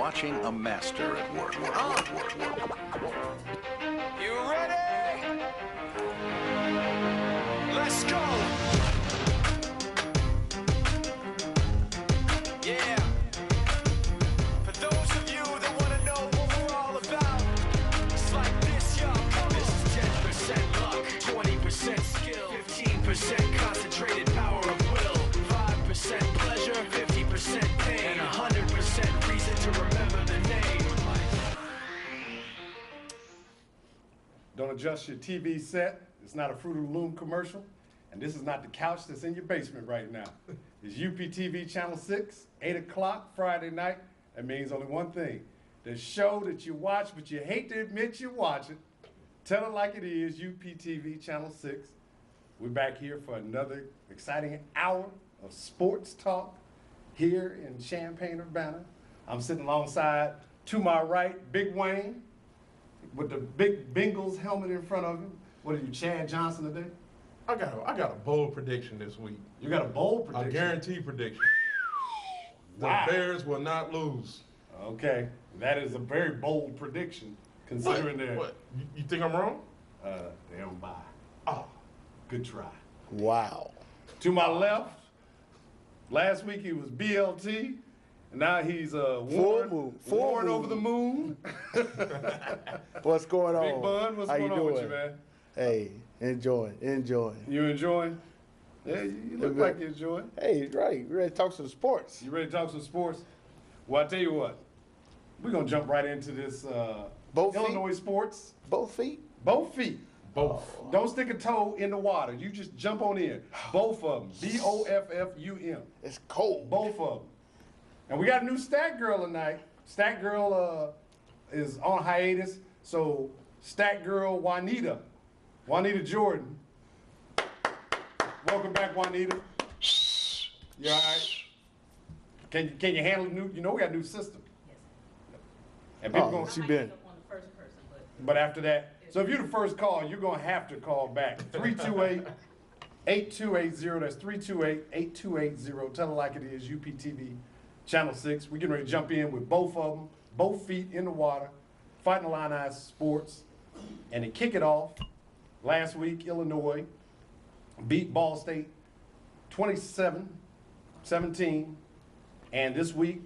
watching a master at work. You ready? Let's go. Yeah. For those of you that want to know what we're all about, it's like this, y'all. This is 10% luck, 20% skill, 15% concentrated power of will, 5% pleasure, 50% pain, and 100% reason to remember the name. Don't adjust your TV set. It's not a Fruit of the Loom commercial. And this is not the couch that's in your basement right now. It's UPTV Channel 6, 8 o'clock Friday night. That means only one thing. The show that you watch, but you hate to admit you watch it. Tell it like it is, UPTV Channel 6. We're back here for another exciting hour of sports talk here in Champaign, Urbana. I'm sitting alongside, to my right, Big Wayne, with the big Bengals helmet in front of him. What are you, Chad Johnson today? I got a bold prediction this week. You got a bold prediction? A guaranteed prediction. Wow. The Bears will not lose. Okay, that is a very bold prediction, considering their... What? You think I'm wrong? Damn bye. Oh. Good try. Wow. To my left, last week he was BLT, and now he's Warren over the moon. What's going on? Big Bun, what's How going you on with doing? you, man? Hey, enjoying. You enjoying? Yeah, you look like you're enjoying. Hey, right. We're ready to talk some sports. You ready to talk some sports? Well, I tell you what, we're going to jump right into this Both Illinois sports. Both feet? Both feet. Both. Don't stick a toe in the water. You just jump on in. Both of them. BOFFUM. It's cold. Both of them. And we got a new Stat Girl tonight. Stat Girl is on hiatus. So Stat Girl Juanita Jordan. Welcome back, Juanita. You all right? Can you handle the new? You know we got a new system. Yes. And people Oh, gonna, she been. On the first person, but after that, so if you're the first call, you're gonna have to call back. 328-8280. That's 328-8280. Tell it like it is. UPTV Channel 6. We're getting ready to jump in with both of them, both feet in the water, Fighting Illini Sports. And to kick it off, last week, Illinois beat Ball State 27-17. And this week,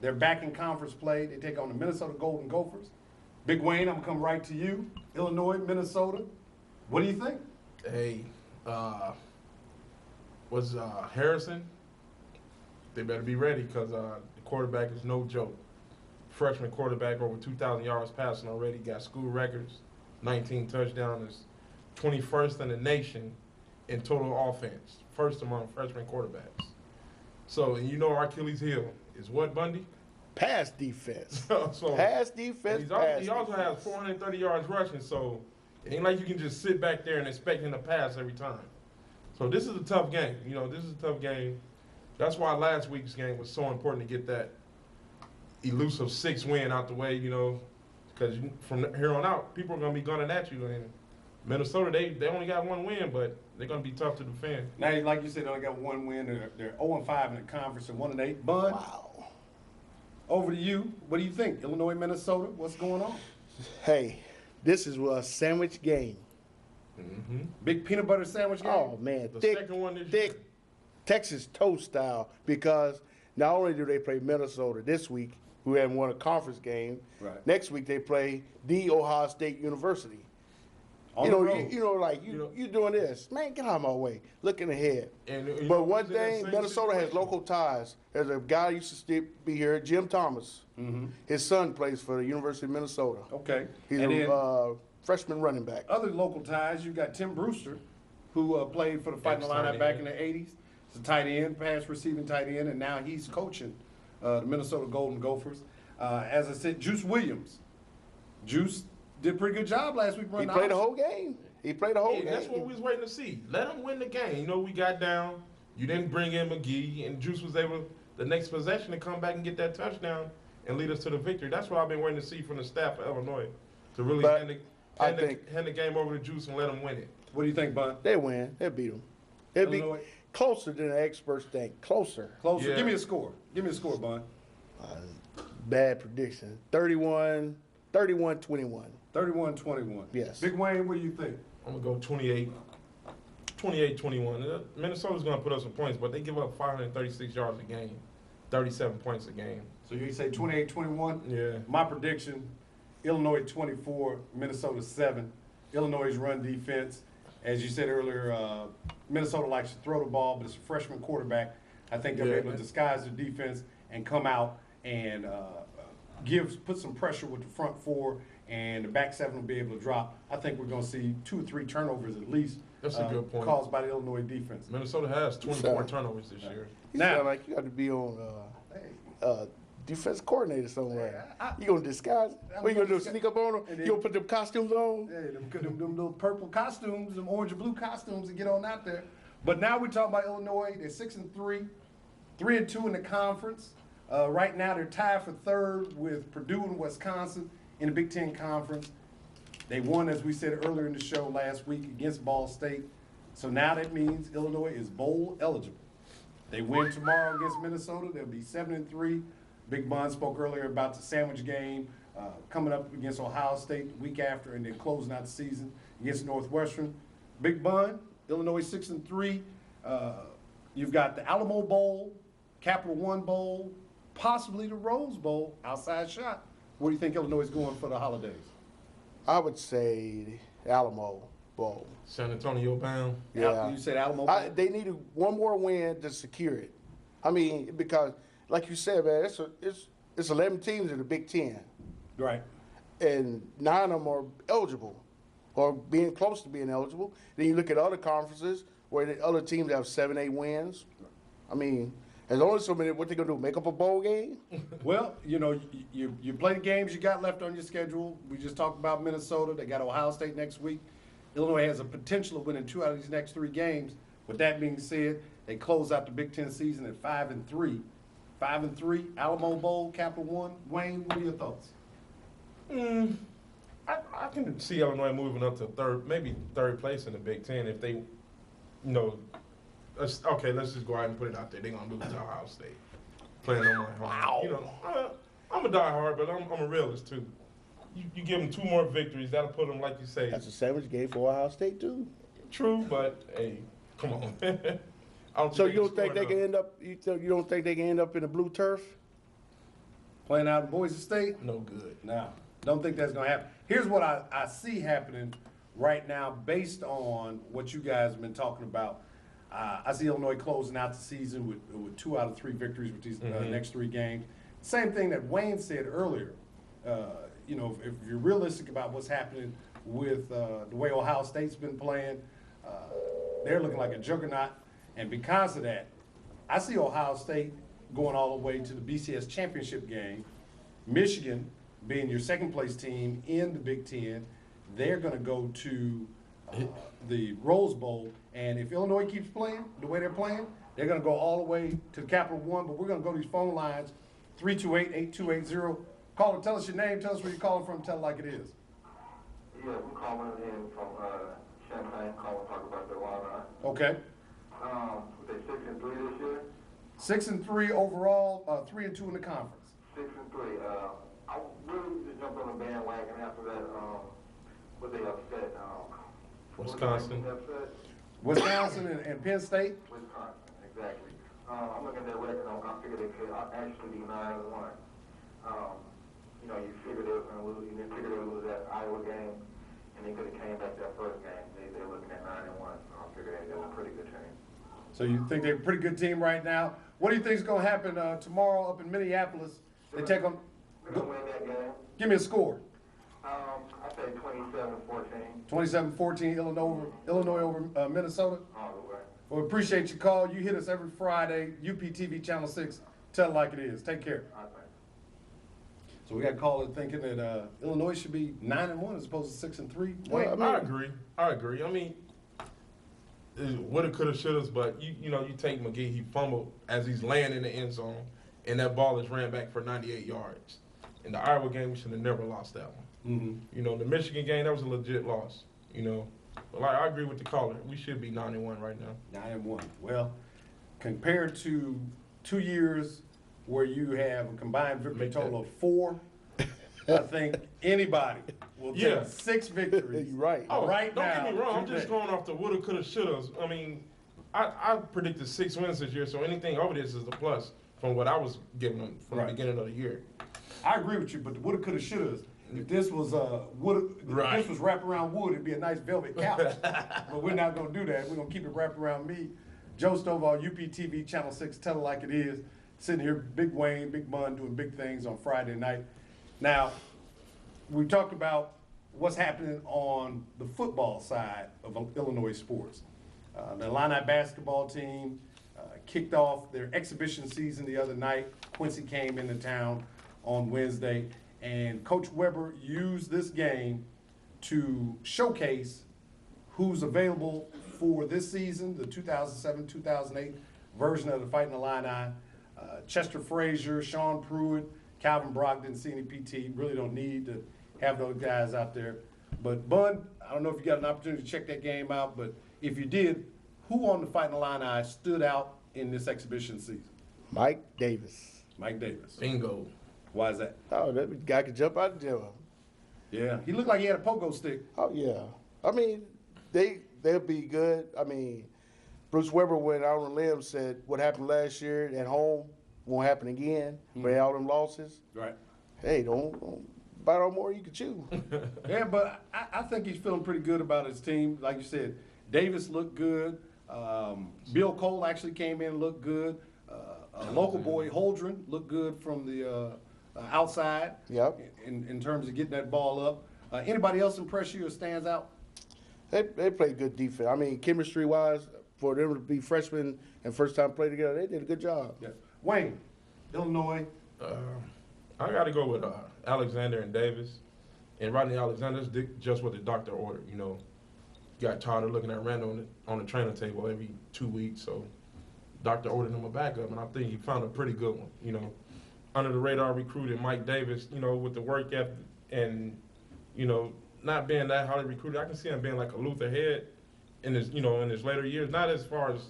they're back in conference play. They take on the Minnesota Golden Gophers. Big Wayne, I'm gonna come right to you. Illinois, Minnesota. What do you think? Hey, Harrison? They better be ready because the quarterback is no joke. Freshman quarterback, over 2,000 yards passing already, got school records, 19 touchdowns, 21st in the nation in total offense, first among freshman quarterbacks. So, and you know our Achilles heel is what, Bundy? Pass defense. So Pass defense. he also has 430 yards rushing, so it ain't like you can just sit back there and expect him to pass every time. So this is a tough game. You know, this is a tough game. That's why last week's game was so important to get that elusive 6 win out the way, you know, because from here on out, people are going to be gunning at you. And Minnesota, they only got 1 win, but they're going to be tough to defend. Now, like you said, they only got 1 win. They're 0-5 in the conference and 1-8. Bud, Wow. over to you. What do you think? Illinois, Minnesota, what's going on? Hey, this is a sandwich game. Mm-hmm. Big peanut butter sandwich game? Oh, man. The Thick, second one this thick year. Texas toast style, because not only do they play Minnesota this week, who haven't won a conference game, Right. next week they play the Ohio State University. On You the know, road. you doing this. Man, get out of my way. Looking ahead. And, you know, But one who's in that thing, same Minnesota has situation? local ties. There's a guy who used to still be here, Jim Thomas. Mm-hmm. His son plays for the University of Minnesota. Okay. He's and then a freshman running back. other local ties, you got Tim Brewster, who played for the Fighting Illini Ex-tight back end. in the 80s. He's a tight end, pass receiving tight end, and now he's coaching the Minnesota Golden Gophers. As I said, Juice Williams. Juice did a pretty good job last week He running played the house. whole game. He played the whole Hey, game. that's what we was waiting to see. Let them win the game. You know, we got down. You didn't bring in McGee, and Juice was able, the next possession, to come back and get that touchdown and lead us to the victory. That's what I've been waiting to see from the staff of Illinois, to really But hand I think- the game over to Juice and let them win it. What do you think, Bud? They win. They beat them. It'd be Illinois. closer than the experts think. Closer. Closer. Yeah. Give me a score. Give me a score, Bud. Bad prediction. 31-21. 31-21. Yes. Big Wayne, what do you think? I'm going to go 28-21. Minnesota's going to put up some points, but they give up 536 yards a game, 37 points a game. So you say 28-21? Yeah. My prediction, Illinois 24, Minnesota 7. Illinois' run defense, as you said earlier, Minnesota likes to throw the ball, but it's a freshman quarterback. I think they'll be able to disguise their defense and come out and put some pressure with the front four, and the back seven will be able to drop. I think we're going to see 2 or 3 turnovers at least. That's a good point. Caused by the Illinois defense. Minnesota has 24 turnovers this year. You Now- sound like you got to be on defense coordinator somewhere. You gonna disguise it? What you gonna do? Sneak up on them? And You then- gonna put them costumes on? Hey, them little purple costumes, them orange and blue costumes, and get on out there. But now we're talking about Illinois. They're 6-3, 3-2 in the conference. Right now they're tied for third with Purdue and Wisconsin in the Big Ten Conference. They won, as we said earlier in the show last week, against Ball State. So now that means Illinois is bowl eligible. They win tomorrow against Minnesota. They'll be 7-3. Big Bun spoke earlier about the sandwich game coming up against Ohio State the week after, and then closing out the season against Northwestern. Big Bun, Illinois 6-3. You've got the Alamo Bowl, Capital One Bowl, possibly the Rose Bowl. Outside shot. Where do you think Illinois is going for the holidays? I would say the Alamo Bowl. San Antonio bound. Yeah. You said Alamo Bowl. They needed one more win to secure it. I mean, because like you said, man, it's 11 teams in the Big Ten, Right. and 9 of them are eligible or being close to being eligible. Then you look at other conferences where the other teams have 7, 8 wins. I mean, there's only so many. What they gonna do? Make up a bowl game? Well, you know, you play the games you got left on your schedule. We just talked about Minnesota. They got Ohio State next week. Illinois has a potential of winning 2 out of these next 3 games. With that being said, they close out the Big Ten season at 5-3. 5-3, Alamo Bowl, Capital One. Wayne, what are your thoughts? I can see Illinois moving up to third place in the Big Ten if they, you know, let's just go out and put it out there. They're going to lose to Ohio State. Playing on my home. Wow. You know, I'm a diehard, but I'm a realist too. You give them 2 more victories, that'll put them, like you say. That's a sandwich game for Ohio State too. True, but hey, come on. I don't So think you don't think they score can enough. end up? You don't think they can end up in the blue turf? Playing out in Boise State? No good. No, don't think that's going to happen. Here's what I see happening right now based on what you guys have been talking about. I see Illinois closing out the season with 2 out of 3 victories with these next 3 games. Same thing that Wayne said earlier. You know, if you're realistic about what's happening with the way Ohio State's been playing, they're looking like a juggernaut. And because of that, I see Ohio State going all the way to the BCS championship game. Michigan being your second place team in the Big Ten, they're going to go to the Rose Bowl. And if Illinois keeps playing the way they're playing, they're going to go all the way to Capital One. But we're going to go to these phone lines, 328-8280. Caller, tell us your name, tell us where you're calling from, tell it like it is. Yeah, we're calling in from Champaign, calling talk about the Illini. Okay. They 6-3 this year. 6-3 overall, 3-2 in the conference. 6-3. I really just jumped on the bandwagon after that. What they upset? Wisconsin. They upset Wisconsin and Penn State. Wisconsin, exactly. I'm looking at their record. I figured they could actually be 9-1. You know, you figured they were going to lose. You didn't figure they would lose that Iowa game, and they could have came back that first game. They're looking at 9-1. So I figured they're a pretty good team. So you think they're a pretty good team right now. What do you think is going to happen tomorrow up in Minneapolis? They take on. We're going to win that game. Give me a score. I say 27-14. 27-14, Illinois over Minnesota. All the way. Well, we appreciate your call. You hit us every Friday, UPTV Channel 6. Tell it like it is. Take care. I think. So we got a caller thinking that Illinois should be 9-1 as opposed to 6-3. Wait, I agree. I mean, woulda, coulda, shoulda, but you know, you take McGee, he fumbled as he's laying in the end zone, and that ball is ran back for 98 yards. In the Iowa game, we should have never lost that one. Mm-hmm. You know, the Michigan game, that was a legit loss. You know, but like I agree with the caller, we should be 9-1 right now. 9-1. Well, compared to 2 years where you have a combined victory Make total that- of 4, I think anybody will take Yeah. 6 victories. You're right. Oh, Right don't now, get me wrong. I'm today. just going off the woulda, coulda, shouldas. I mean, I predicted 6 wins this year, so anything over this is a plus from what I was giving them from Right. the beginning of the year. I agree with you, but the woulda, coulda, shouldas. If this was Right. if this was wrapped around wood, it'd be a nice velvet couch. But we're not gonna do that. We're gonna keep it wrapped around me. Joe Stovall, UPTV Channel 6, tell it like it is. Sitting here, Big Wayne, Big Bun, doing big things on Friday night. Now, we talked about what's happening on the football side of Illinois sports. The Illini basketball team kicked off their exhibition season the other night. Quincy came into town on Wednesday, and Coach Weber used this game to showcase who's available for this season, the 2007-2008 version of the Fighting Illini. Chester Frazier, Sean Pruitt, Calvin Brogdon, Senior PT, really don't need to have those guys out there. But Bun, I don't know if you got an opportunity to check that game out, but if you did, who on the Fighting Illini stood out in this exhibition season? Mike Davis. Mike Davis. Bingo. Why is that? Oh, that guy could jump out the gym. Yeah, he looked like he had a pogo stick. Oh yeah. I mean, they'll be good. I mean, Bruce Weber went out on a limb, said what happened last year at home won't happen again. Where all them losses. Right. Hey, don't bite on more you can chew. Yeah, but I think he's feeling pretty good about his team. Like you said, Davis looked good. Bill Cole actually came in and looked good. A local boy, Holdren, looked good from the outside. Yep. In terms of getting that ball up. Anybody else impress you or stands out? They play good defense. I mean, chemistry wise, for them to be freshmen and first time play together, they did a good job. Yeah. Wayne, Illinois. I got to go with Alexander and Davis. And Rodney Alexander's just what the doctor ordered, you know. Got tired of looking at Randall on the training table every 2 weeks, so doctor ordered him a backup, and I think he found a pretty good one, you know. Under the radar recruited Mike Davis, you know, with the work ethic and, you know, not being that highly recruited. I can see him being like a Luther Head in his, you know, in his later years. Not as far as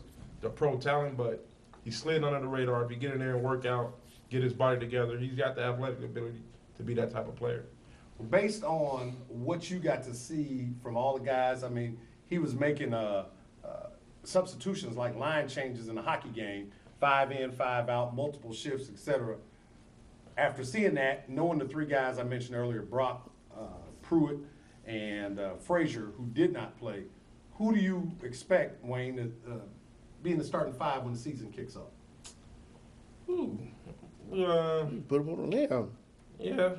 the pro talent, but he slid under the radar. If he get in there and work out, get his body together, he's got the athletic ability to be that type of player. Based on what you got to see from all the guys, I mean, he was making substitutions like line changes in a hockey game, 5 in, 5 out, multiple shifts, etc. After seeing that, knowing the 3 guys I mentioned earlier, Brock, Pruitt, and Frazier, who did not play, who do you expect, Wayne, to be in the starting 5 when the season kicks off? Ooh. Put them on a limb. Yeah.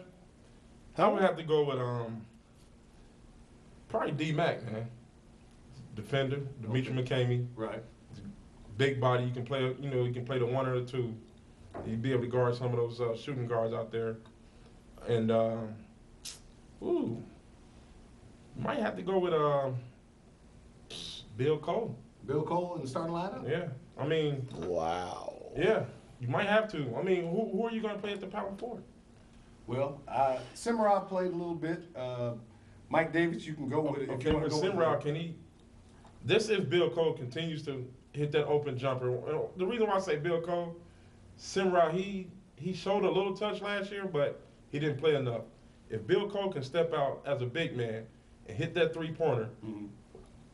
I would have to go with probably D-Mac, man. Defender, Dimitri McCamey, Right. big body. You can play, you know, you can play the 1 or the 2. You'd be able to guard some of those shooting guards out there. And might have to go with Bill Cole. Bill Cole in the starting lineup? Yeah, I mean, Wow. yeah, you might have to. I mean, who are you going to play at the power forward? Well, Simrod played a little bit. Mike Davis, you can go with it. If you Okay, wanna with go with Simrod, it. can he? This if Bill Cole continues to hit that open jumper. The reason why I say Bill Cole, Simrod, he showed a little touch last year, but he didn't play enough. If Bill Cole can step out as a big man and hit that 3-pointer,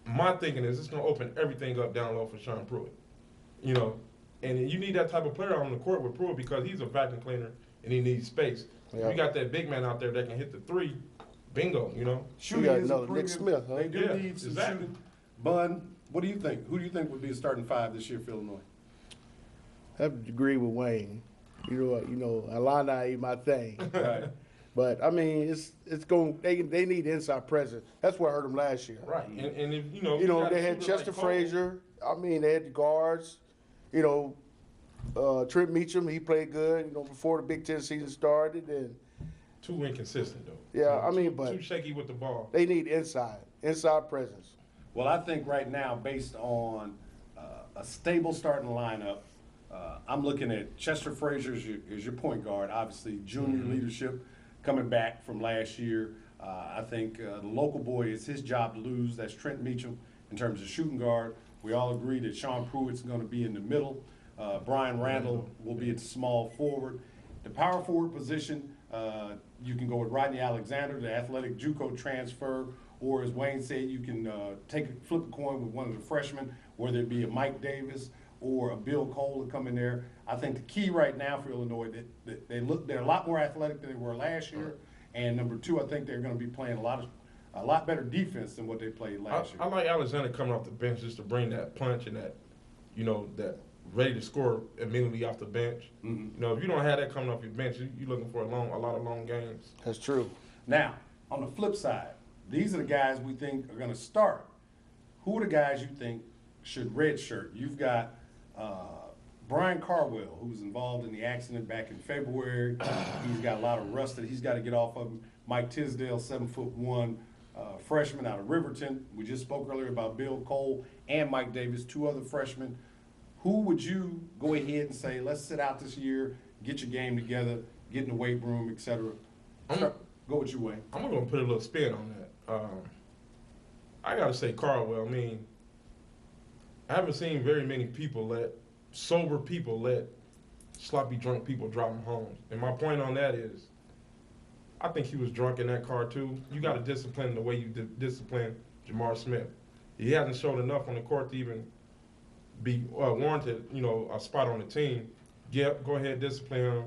my thinking is it's going to open everything up down low for Sean Pruitt. You know, and you need that type of player on the court with Pruitt because he's a vacuum cleaner and he needs space. Yeah. If you got that big man out there that can hit the 3, bingo, you know. Shooting got is a another Nick premium. Smith, huh? They do Yeah, need some exactly. shooting. Bun, what do you think? Who do you think would be a starting 5 this year for Illinois? I have to agree with Wayne. You know what? You know, Illini ain't my thing. Right. But I mean, it's going. They need inside presence. That's what hurt them last year. Right, and if you know, You know, got a they had shooter Chester like Cole, Frazier. I mean, they had the guards. You know, Trent Meacham. He played good. You know, before the Big Ten season started, and Too inconsistent though. Yeah, I mean, too, but- too shaky with the ball. they need inside presence. Well, I think right now, based on a stable starting lineup, I'm looking at Chester Frazier as your point guard. Obviously, junior leadership coming back from last year. I think the local boy, it's his job to lose. That's Trent Meacham in terms of shooting guard. We all agree that Sean Pruitt's going to be in the middle. Brian Randall will be at the small forward. The power forward position, you can go with Rodney Alexander, the athletic JUCO transfer, or as Wayne said, you can flip a coin with one of the freshmen, whether it be a Mike Davis or a Bill Cole to come in there. I think the key right now for Illinois, that they're a lot more athletic than they were last year. And number two, I think they're going to be playing a lot better defense than what they played last year. I like Alexander coming off the bench just to bring that punch and that, that ready to score immediately off the bench. Mm-hmm. If you don't have that coming off your bench, you're looking for a lot of long games. That's true. Now, on the flip side, these are the guys we think are going to start. Who are the guys you think should redshirt? You've got Brian Carwell, who's involved in the accident back in February. He's got a lot of rust that he's got to get off of him. Mike Tisdale, 7'1", freshman out of Riverton. We just spoke earlier about Bill Cole and Mike Davis, two other freshmen. Who would you go ahead and say, let's sit out this year, get your game together, get in the weight room, et cetera? Go with you, Wayne. I'm going to put a little spin on that. I got to say Carwell. I mean, I haven't seen very many sober people let sloppy drunk people drive them home. And my point on that is, I think he was drunk in that car too. You got to discipline the way you discipline Jamar Smith. He hasn't showed enough on the court to even be warranted, a spot on the team. Go ahead, discipline him,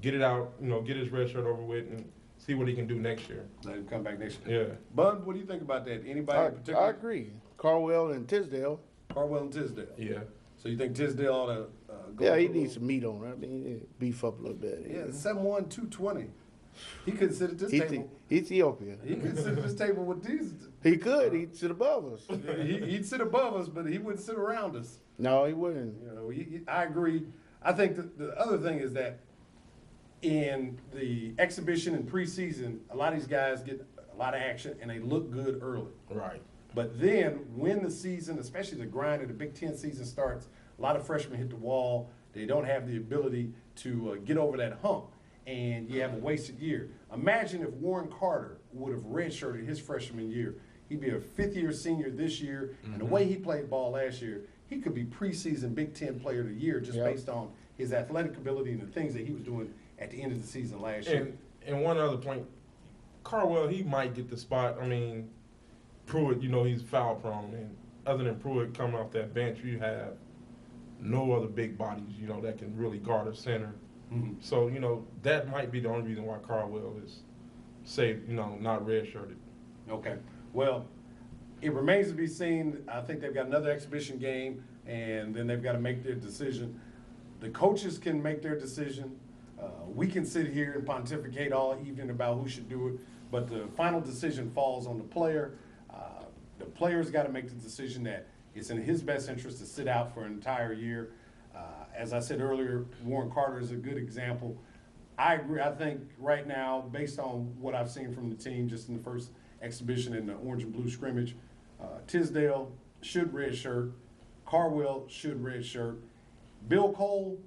get it out, get his red shirt over with, and see what he can do next year. Let him come back next year. Yeah. Bud, what do you think about that? Anybody in particular? I agree. Carwell and Tisdale. Carwell and Tisdale. Yeah. So you think Tisdale ought to go? Yeah, he for a needs some meat on it. I mean, beef up a little bit. Yeah, 7'1", 220. He couldn't sit at this table. Ethiopia. He could sit at this table with these. He could. He'd sit above us. He'd sit above us, but he wouldn't sit around us. No, he wouldn't. I agree. I think the other thing is that in the exhibition and preseason, a lot of these guys get a lot of action and they look good early. Right. But then when the season, especially the grind of the Big Ten season starts, a lot of freshmen hit the wall. They don't have the ability to get over that hump, and you have a wasted year. Imagine if Warren Carter would have redshirted his freshman year. He'd be a fifth-year senior this year, and the way he played ball last year, he could be preseason Big Ten Player of the Year just based on his athletic ability and the things that he was doing at the end of the season last year. And one other point, Carwell, he might get the spot. I mean, Pruitt, he's foul prone, and other than Pruitt coming off that bench, you have no other big bodies, that can really guard a center. Mm-hmm. So, that might be the only reason why Carwell is saved, not redshirted. Okay. Well, it remains to be seen. I think they've got another exhibition game, and then they've got to make their decision. The coaches can make their decision. We can sit here and pontificate all evening about who should do it, but the final decision falls on the player. The player's got to make the decision that it's in his best interest to sit out for an entire year. As I said earlier, Warren Carter is a good example. I agree. I think right now, based on what I've seen from the team just in the first exhibition in the orange and blue scrimmage, Tisdale should redshirt. Carwell should redshirt. Bill Cole,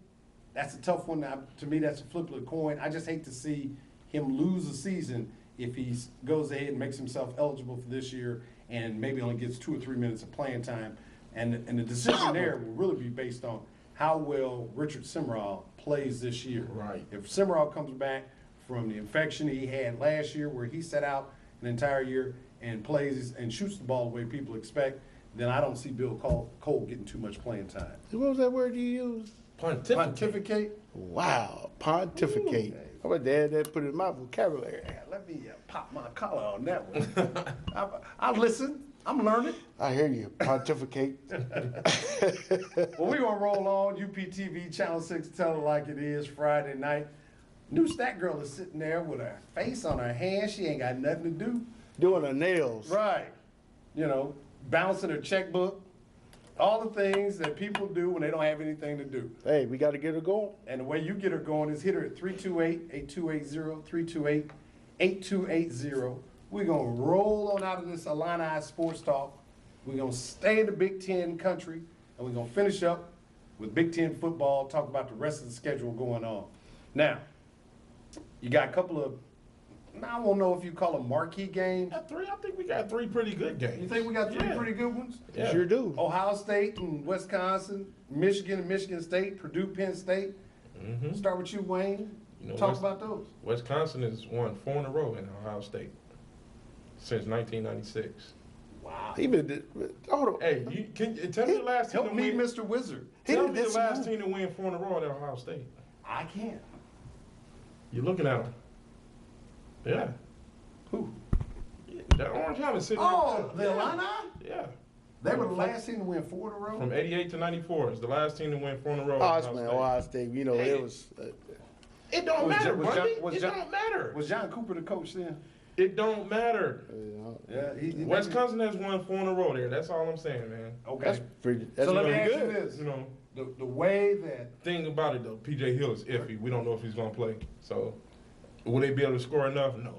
that's a tough one. To me, that's a flip of the coin. I just hate to see him lose a season if he goes ahead and makes himself eligible for this year and maybe only gets 2 or 3 minutes of playing time. And the decision there will really be based on how well Richard Simrall plays this year. Right. If Simrall comes back from the infection he had last year where he sat out an entire year and plays and shoots the ball the way people expect, then I don't see Bill Cole getting too much playing time. What was that word you used? Pontificate? Wow, pontificate. Ooh. How about that put it in my vocabulary? Yeah, let me pop my collar on that one. I listen. I'm learning. I hear you, pontificate. Well, we're going to roll on. UPTV Channel 6, Tell It Like It Is, Friday night. New Stat Girl is sitting there with her face on her hand. She ain't got nothing to do. Doing her nails. Right. Bouncing her checkbook. All the things that people do when they don't have anything to do. Hey, we got to get her going. And the way you get her going is hit her at 328-8280, 328-8280. We're going to roll on out of this Illini Sports Talk. We're going to stay in the Big Ten country, and we're going to finish up with Big Ten football, talk about the rest of the schedule going on. Now, you got a couple of Now I won't know if you call them marquee games. Got three. I think we got three pretty good games. You think we got three Yeah. pretty good ones? Yeah. Sure do. Ohio State and Wisconsin, Michigan and Michigan State, Purdue, Penn State. Start with you, Wayne. You know, Talk West- about those. Wisconsin has won 4 in a row in Ohio State since 1996. Wow. Hold on. Hey, you can tell me the last team Help to me, win. Mr. Wizard. Tell He me the did last some- team to win 4 in a row at Ohio State. I can't. You're looking at them. Yeah. Who? That orange helmet sitting Oh, right the there. Illini? Yeah. They were the last team to win 4 in a row. From 88 to 94 is the last team to win 4 in a row. at Oh, Ohio man, State. Ohio State. You know, Hey. it was. It don't Was matter, John- was buddy. John- was It John- don't matter. Was John Cooper the coach then? It don't matter. Yeah. Wisconsin has won 4 in a row there. That's all I'm saying, man. Okay. That's pretty. That's So let me pretty ask you good. this: You know, the way that thing about it though, PJ Hill is iffy. We don't know if he's gonna play. So, will they be able to score enough? No.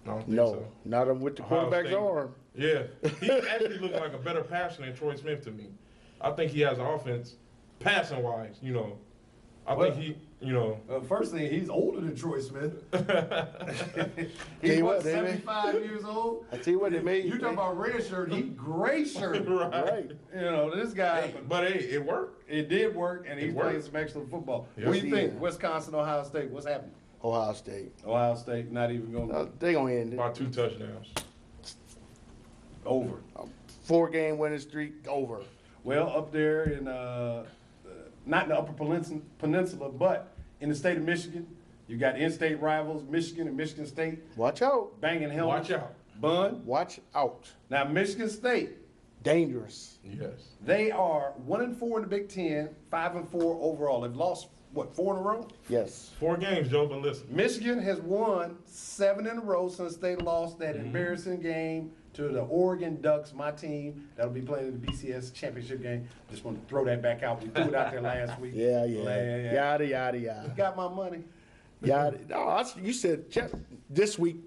I don't think No, so. not with the Ohio quarterback's State- arm. Yeah, he's actually looking like a better passer than Troy Smith to me. I think he has an offense, passing wise. You know, I Well- think he. You know, first thing, he's older than Troy Smith. Tell He's you what, what, David. 75 years old? I tell you what, they made. You talking about red shirt, he gray shirt. Right. You know, this guy, hey, but hey, it worked. it did work, and he's worked. playing some excellent football. Yes, What do you he think? is. Wisconsin, Ohio State, what's happening? Ohio State. Ohio State not even going to They gonna end it. About 2 touchdowns. over. 4-game winning streak over. Well, up there in, not in the Upper Peninsula, but in the state of Michigan, you got in-state rivals, Michigan and Michigan State, Watch out. banging helmets. Watch out. Bun. Watch out. Now, Michigan State, Dangerous. Yes. they are 1-4 in the Big Ten, 5-4 overall. They've lost, what, 4 in a row? Yes. 4 games, Joe, but listen. Michigan has won 7 in a row since they lost that embarrassing game to the Oregon Ducks, my team, that'll be playing in the BCS championship game. Just want to throw that back out. We threw it out there last week. Yeah. Yeah. Yada, yada, yada. Got my money. Yada. No, you said this week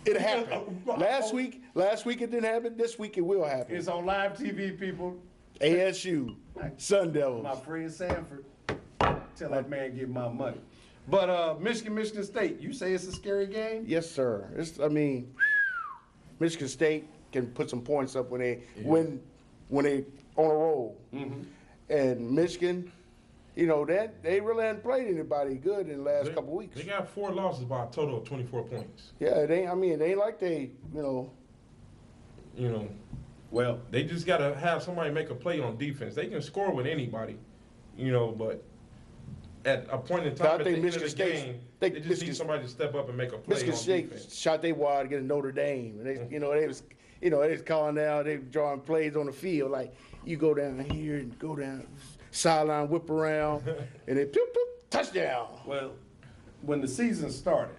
it happened. Last week it didn't happen. This week it will happen. It's on live TV, people. ASU, Sun Devils. My friend Sanford, tell that man give my money. But Michigan State, you say it's a scary game? Yes, sir. Michigan State can put some points up when they on a roll. And Michigan, you know, that they really hadn't played anybody good in the last couple weeks. They got 4 losses by a total of 24 points. Yeah, it ain't like they, you know. You know, Well, they just got to have somebody make a play on defense. They can score with anybody, you know, but at a point in But I time at the think end Michigan of the State's- game, they- they just Michigan- need somebody to step up and make a play Michigan on State defense. shot they wide against Notre Dame, and they, they was calling out, they drawing plays on the field like you go down here and go down sideline, whip around, and then poop, poop, touchdown. well, when the season started,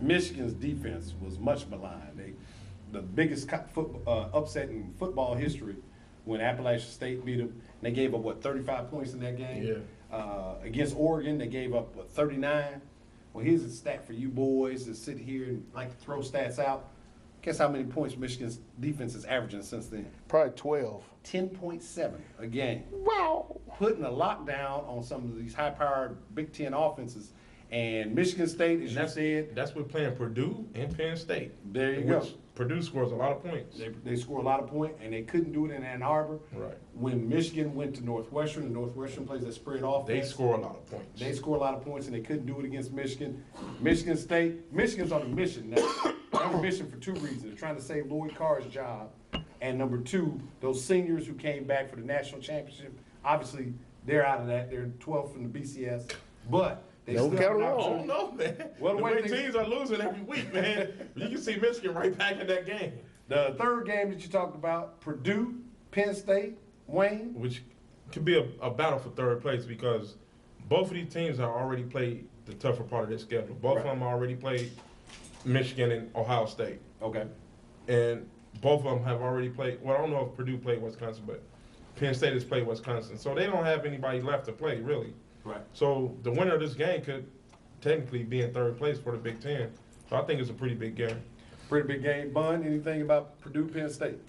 Michigan's defense was much maligned. The biggest upset in football history when Appalachian State beat them. They gave up, 35 points in that game? Yeah. Against Oregon, they gave up, 39? Well, here's a stat for you boys that sit here and like to throw stats out. Guess how many points Michigan's defense is averaging since then? Probably 12. 10.7 a game. Wow. Putting a lockdown on some of these high-powered Big Ten offenses. And Michigan State, as you said, That's with playing Purdue and Penn State. There you which go. Purdue scores a lot of points. they score a lot of points, and they couldn't do it in Ann Arbor. Right. When Michigan went to Northwestern, and Northwestern plays that spread offense. They score a lot of points. They score a lot of points, and they couldn't do it against Michigan. Michigan State, Michigan's on a mission now. They're on a mission for 2 reasons. They're trying to save Lloyd Carr's job, and number 2, those seniors who came back for the national championship. Obviously, they're out of that. They're 12th in the BCS, but they Don't still have count an them out. I opportunity. don't know, man. Well, the the way way things- teams are losing every week, man. You can see Michigan right back in that game, The third game that you talked about, Purdue, Penn State, Wayne. which could be a battle for third place because both of these teams have already played the tougher part of their schedule. Both of Right. them already played Michigan and Ohio State. Okay. And both of them have already played. Well, I don't know if Purdue played Wisconsin, but Penn State has played Wisconsin. So they don't have anybody left to play, really. Right. So the winner of this game could technically be in third place for the Big Ten. So I think it's a pretty big game. Pretty big game. Bun, anything about Purdue, Penn State?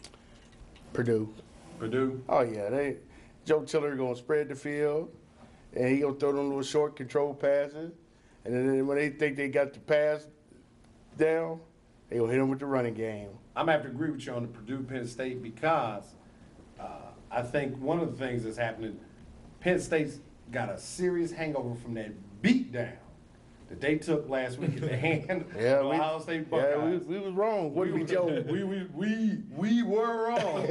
Purdue. Purdue. Oh yeah, Joe Tiller gonna spread the field, and he gonna throw them little short control passes, and then when they think they got the pass down, they gonna hit them with the running game. I'm gonna have to agree with you on the Purdue Penn State because I think one of the things that's happening, Penn State's got a serious hangover from that beatdown that they took last week at the hand of the Ohio State Buckeyes. we was wrong. What did we Joe? We were wrong.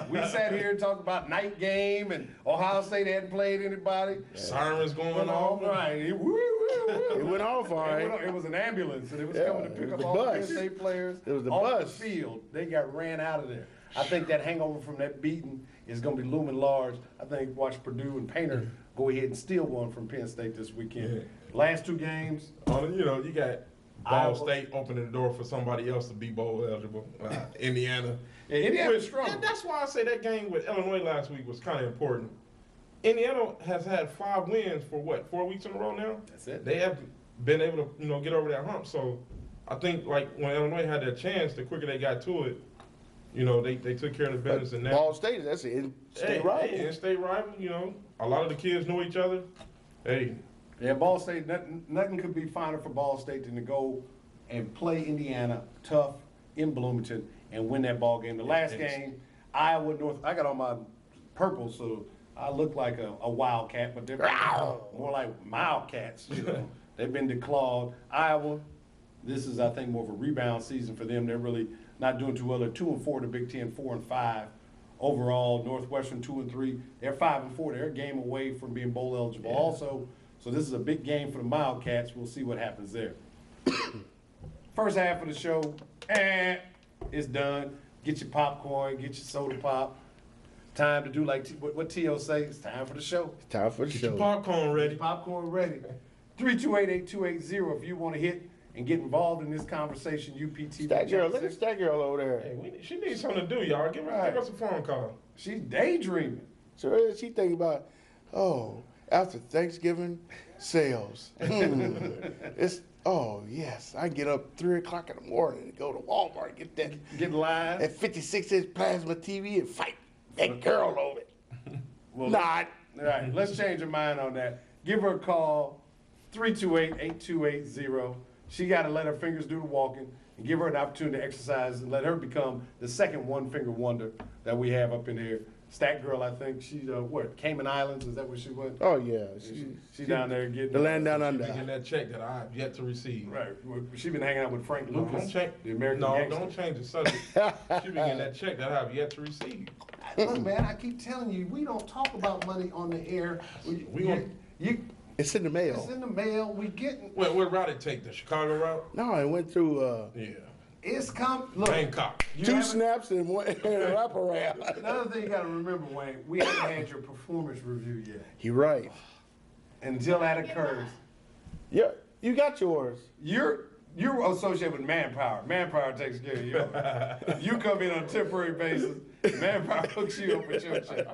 We sat here and talked about night game and Ohio State hadn't played anybody. Sirens going off. Right. It went off all right. It was an ambulance and it was Yeah, coming to pick it up was all the the Penn bus. State players It was the off bus. the field. They got ran out of there. I think that hangover from that beating is going to be looming large. I think watch Purdue and Painter go ahead and steal one from Penn State this weekend. Yeah. Last two games, You got Ball Iowa. State opening the door for somebody else to be bowl eligible. Indiana. yeah, Indiana's Which- strong. and that's why I say that game with Illinois last week was kind of important. Indiana has had 5 wins for 4 weeks in a row now? That's it. They have been able to, get over that hump. So I think like when Illinois had their chance, the quicker they got to it, they took care of the business. And Ball State, that's it. State rival. in-state rival, a lot of the kids know each other. Hey, Yeah, Ball State, nothing could be finer for Ball State than to go and play Indiana tough in Bloomington and win that ball game. The last game, Iowa North, I got on my purple, so I look like a wildcat, but they're more like Wildcats. They've been declawed. Iowa, this is, I think, more of a rebound season for them. They're really not doing too well. They're 2-4 in the Big Ten, 4-5 overall. Northwestern 2-3. They're 5-4. They're a game away from being bowl eligible also. So this is a big game for the Wildcats. We'll see what happens there. First half of the show, it's done. Get your popcorn, get your soda pop. Time to do like what T.O. say. It's time for the show. Time for the get your show. popcorn ready. Popcorn ready. 328-8280 if you want to hit and get involved in this conversation. UPTV. That girl, look at that girl over there. Hey, she needs something to do, y'all. Give us a phone call. She's daydreaming. So she thinking about, after Thanksgiving sales. Yes, I get up 3 o'clock in the morning and go to Walmart, get that Get live. 56-inch plasma TV and fight that girl over it. Well, Not. All right, let's change her mind on that. Give her a call, 328-8280. She got to let her fingers do the walking and give her an opportunity to exercise and let her become the second one-finger wonder that we have up in here. Stat girl, I think she's, Cayman Islands? Is that where she went? Oh, yeah. She's down there getting The land down She under. been getting that check that I have yet to receive. Right. She been hanging out with Frank Don't Lucas, change. the American No, gangster. don't change the subject. She been getting that check that I have yet to receive. Look, man, I keep telling you, we don't talk about money on the air. We gonna- It's in the mail. It's in the mail. We getting. What route it take? The Chicago route? No, it went through Yeah. It's come. Look, Bangkok. you 2 haven't- snaps and one and a wraparound. Another thing you got to remember, Wayne, we haven't had your performance review yet. You're right. Until that occurs, Yeah, you got yours. you're associated with Manpower. Manpower takes care of you. You come in on a temporary basis. Manpower hooks you up with your check.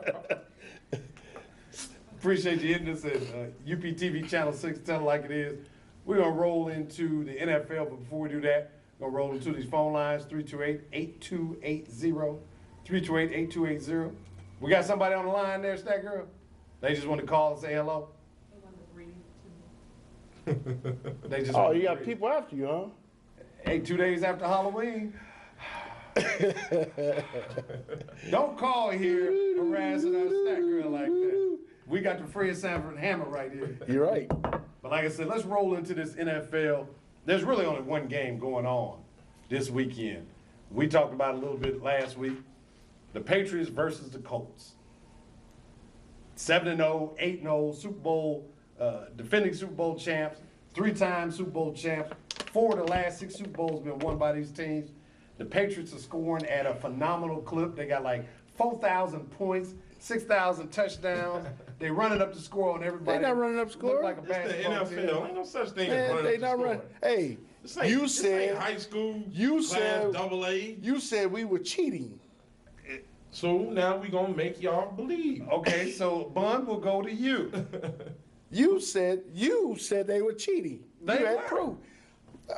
Appreciate you hitting us at UPTV Channel 6. Tell it like it is. We're gonna roll into the NFL, but before we do that, we're gonna roll into these phone lines: 328-8280. 328-8280. We got somebody on the line there, Stat Girl? They just want to call and say hello? They just Oh, want you to got read. people after you, huh? Hey, 2 days after Halloween. Don't call here harassing our Stat Girl like that. We got the Fred Sanford hammer right here. You're right. But like I said, let's roll into this NFL. There's really only one game going on this weekend. We talked about it a little bit last week. The Patriots versus the Colts. 7-0, 8-0, Super Bowl, defending Super Bowl champs, 3-time Super Bowl champs. 4 of the last 6 Super Bowls have been won by these teams. The Patriots are scoring at a phenomenal clip. They got like 4,000 points, 6,000 touchdowns. They running up the score on everybody. They not running up score. Look like a It's the basketball team. NFL. Ain't no such thing as Man, running they up the not score. running. Hey, This ain't- you this said ain't high school. you class said- AA. you said we were cheating. So now we gonna make y'all believe. Okay, so Bun will go to you. You said they were cheating. They you were. had proof.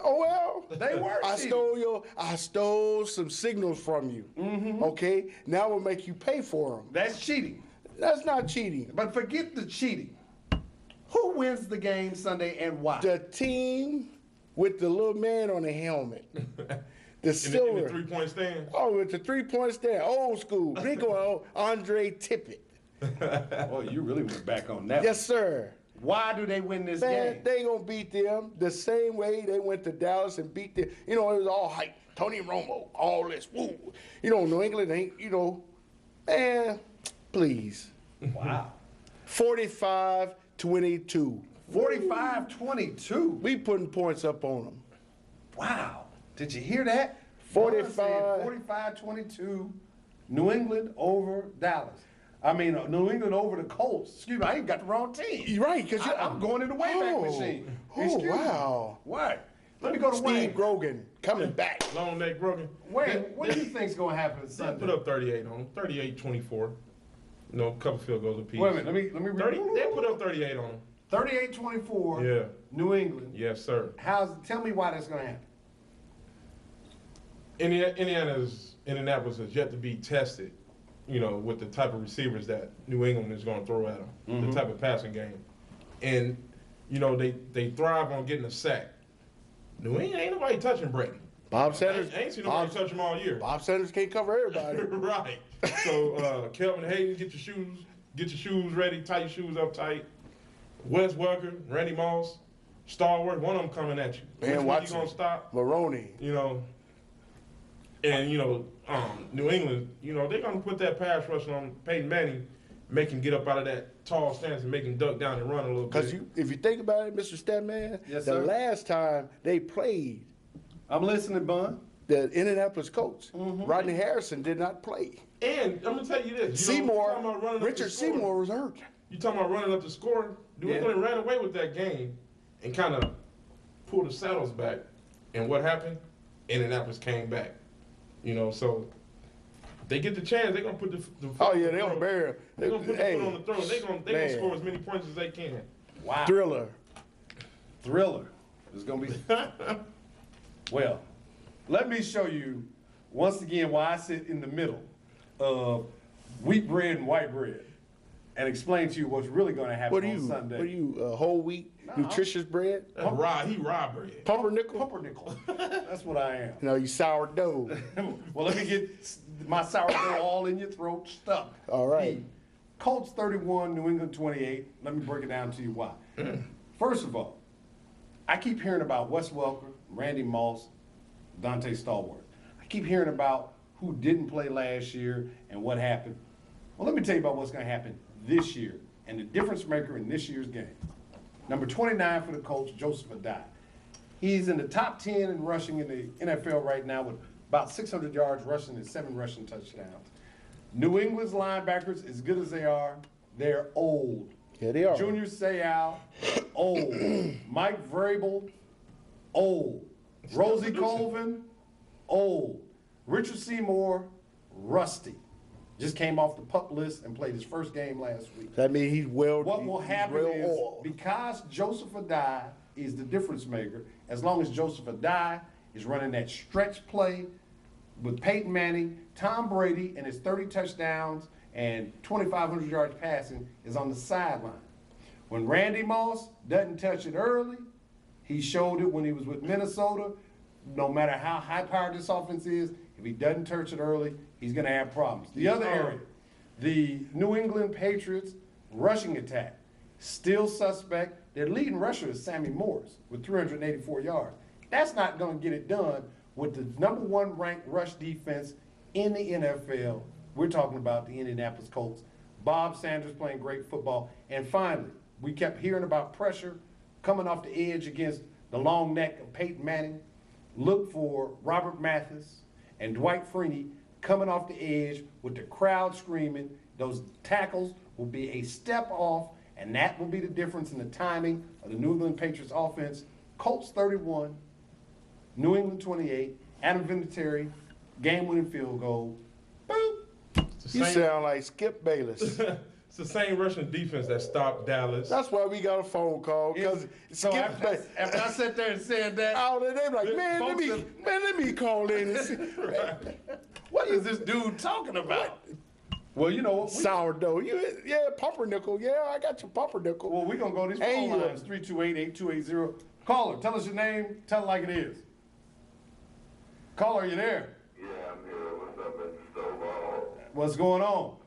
Oh well. They were I cheating. stole some signals from you. Mm-hmm. Okay, now we'll make you pay for them. That's cheating. That's not cheating. But forget the cheating. Who wins the game Sunday and why? The team with the little man on the helmet. The In silver. the three-point stand. Oh, with the 3-point stand, old school. Big old Andre Tippett. Oh, you really went back on that. Yes, sir. Why do they win this Man, game? they gonna beat them the same way they went to Dallas and beat them. You know, it was all hype. Tony Romo, all this. Woo. You know, New England ain't, you know, man, please. Wow. 45-22. 45-22. We putting points up on them. Wow. Did you hear that? 45. 45-22. New England over Dallas. I mean, New England over the Colts. Excuse me, I ain't got the wrong team. You're right, because I'm going in the Wayback Machine. Excuse me. Wow. What? Let me go to Wayne. Steve Grogan coming back. Long neck broken. Wayne, what do you think's going to happen They Sunday? put up 38 on them. 38-24. You know, a couple field goals apiece. Wait a minute, let me 30, they put up 38 on them. 38-24. Yeah. New England. Yes, sir. Tell me why that's going to happen. Indianapolis has yet to be tested, you know, with the type of receivers that New England is going to throw at them, the type of passing game. And, you know, they thrive on getting a sack. New England ain't nobody touching Brady. Bob Sanders. I ain't seen nobody touch him all year. Bob Sanders can't cover everybody. Right. So, Kelvin Hayden, get your shoes ready, tie your shoes up tight. Wes Welker, Randy Moss, Stalwart, one of them coming at you. Man, Which one watch you gonna it. stop? Maroney. You know, and you know, New England, you know, they're gonna put that pass rush on Peyton Manning, make him get up out of that tall stance and make him duck down and run a little bit. Because if you think about it, Mr. Statman, Yes, the sir. last time they played I'm listening, Bun. the Indianapolis Colts, Mm-hmm. Rodney Harrison did not play. And I'm gonna tell you this, you know, Seymour, talking about running up Richard the score. Seymour was hurt. You talking about running up the score? New Yeah. England ran away with that game and kind of pulled the saddles back. And what happened? Indianapolis came back. You know, so they get the chance. They're gonna put the foot Oh on yeah, the they gonna throat. bury him. They're gonna put the Hey, foot on the throat. They're gonna man. score as many points as they can. Wow. Thriller. Thriller. It's going to be. Well, let me show you once again why I sit in the middle of wheat bread and white bread and explain to you what's really going to happen What are on you? Sunday. What are you? Whole wheat, nutritious bread, That's he raw bread. pumpernickel. Pumpernickel. That's what I am. You know, you sourdough. Well, let me get my sourdough all in your throat stuck. All right. Colts 31, New England 28. Let me break it down to you why. First of all, I keep hearing about Wes Welker, Randy Moss, Dante Stallworth. I keep hearing about who didn't play last year and what happened. Well, let me tell you about what's going to happen this year and the difference maker in this year's game. Number 29 for the Colts, Joseph Adai. He's in the top 10 in rushing in the NFL right now with about 600 yards rushing and 7 rushing touchdowns. New England's linebackers, as good as they are, they're old. Yeah, they are. Junior Seau, old. Mike Vrabel, old. Rosie Colvin, old. Richard Seymour, rusty. Just came off the PUP list and played his first game last week. That means he's well. What will he's happen well is, oiled. because Joseph Adai is the difference maker, as long as Joseph Adai is running that stretch play with Peyton Manning, Tom Brady and his 30 touchdowns and 2,500 yards passing is on the sideline. When Randy Moss doesn't touch it early, he showed it when he was with Minnesota. No matter how high-powered this offense is, if he doesn't touch it early, he's going to have problems. The other area, the New England Patriots rushing attack, still suspect. Their leading rusher is Sammy Morris with 384 yards. That's not going to get it done with the #1 ranked rush defense in the NFL. We're talking about the Indianapolis Colts. Bob Sanders playing great football. And finally, we kept hearing about pressure coming off the edge against the long neck of Peyton Manning. Look for Robert Mathis and Dwight Freeney coming off the edge with the crowd screaming. Those tackles will be a step off, and that will be the difference in the timing of the New England Patriots offense. Colts 31, New England 28, Adam Vinatieri, game-winning field goal. Boop. You sound like Skip Bayless. It's the same Russian defense that stopped Dallas. That's why we got a phone call because So Skip after, Bayless. after I sat there and said that, Oh, they be like, man, let me call in and see. what is this dude talking about? Well, you know what? Sourdough. Yeah, pumpernickel. Yeah, I got your pumpernickel. Well, we're going to go these Hey, phone lines, 328-8280. Caller, tell us your name. Tell it like it is. Caller, are you there? Yeah, I'm here. What's up, Mr. Stovall? What's going on?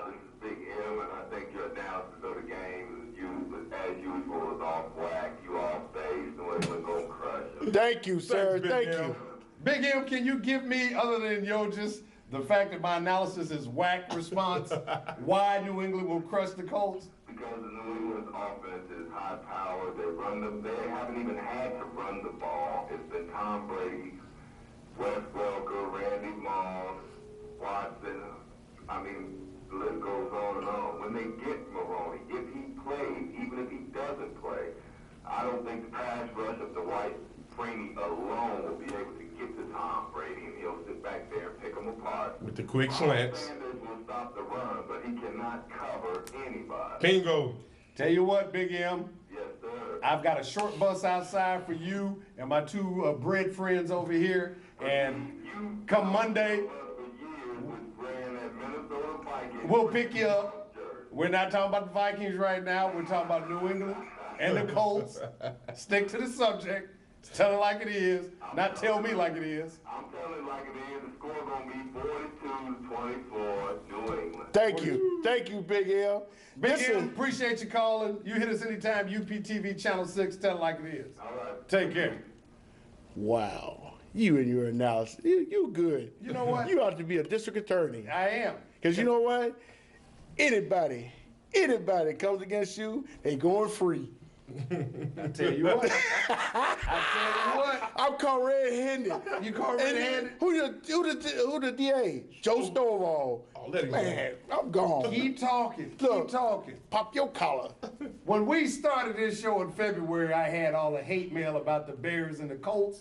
This is Big M, and I think your analysis of the game, as usual, is off whack. You off base. New England gonna crush them. Thank you, sir. Big Thank M. you. Big M, can you give me, other than just the fact that my analysis is whack response, why New England will crush the Colts? Because the New England's offense is high powered. They haven't even had to run the ball. It's been Tom Brady, Wes Welker, Randy Moss, Watson. I mean, the list goes on and on. When they get Maroney, if he plays, even if he doesn't play, I don't think the pass rush of the White Freeney alone will be able to get to Tom Brady, and he'll sit back there and pick them apart. With the quick slants. Sanders will stop the run, but he cannot cover anybody. Bingo. Tell you what, Big M, Yes, sir. I've got a short bus outside for you and my two bread friends over here. And come Monday, we'll pick you up. We're not talking about the Vikings right now. We're talking about New England and the Colts. Stick to the subject. Tell it like it is, not tell me like it is. I'm telling it like it is. The score gonna be 42-24, New England. Thank you, Big L. Big M, Listen, appreciate you calling. You hit us anytime, UPTV Channel 6. Tell it like it is. All right. Take care. wow, you and your analysis, you good. You know what? You ought to be a district attorney. I am. Because you know what? Anybody comes against you, they going free. I tell you what. I'm caught red-handed. You caught red-handed? Who the DA? Joe Stovall. Oh, let him go. Man, I'm gone. Keep talking. Look. Keep talking. Pop your collar. When we started this show in February, I had all the hate mail about the Bears and the Colts.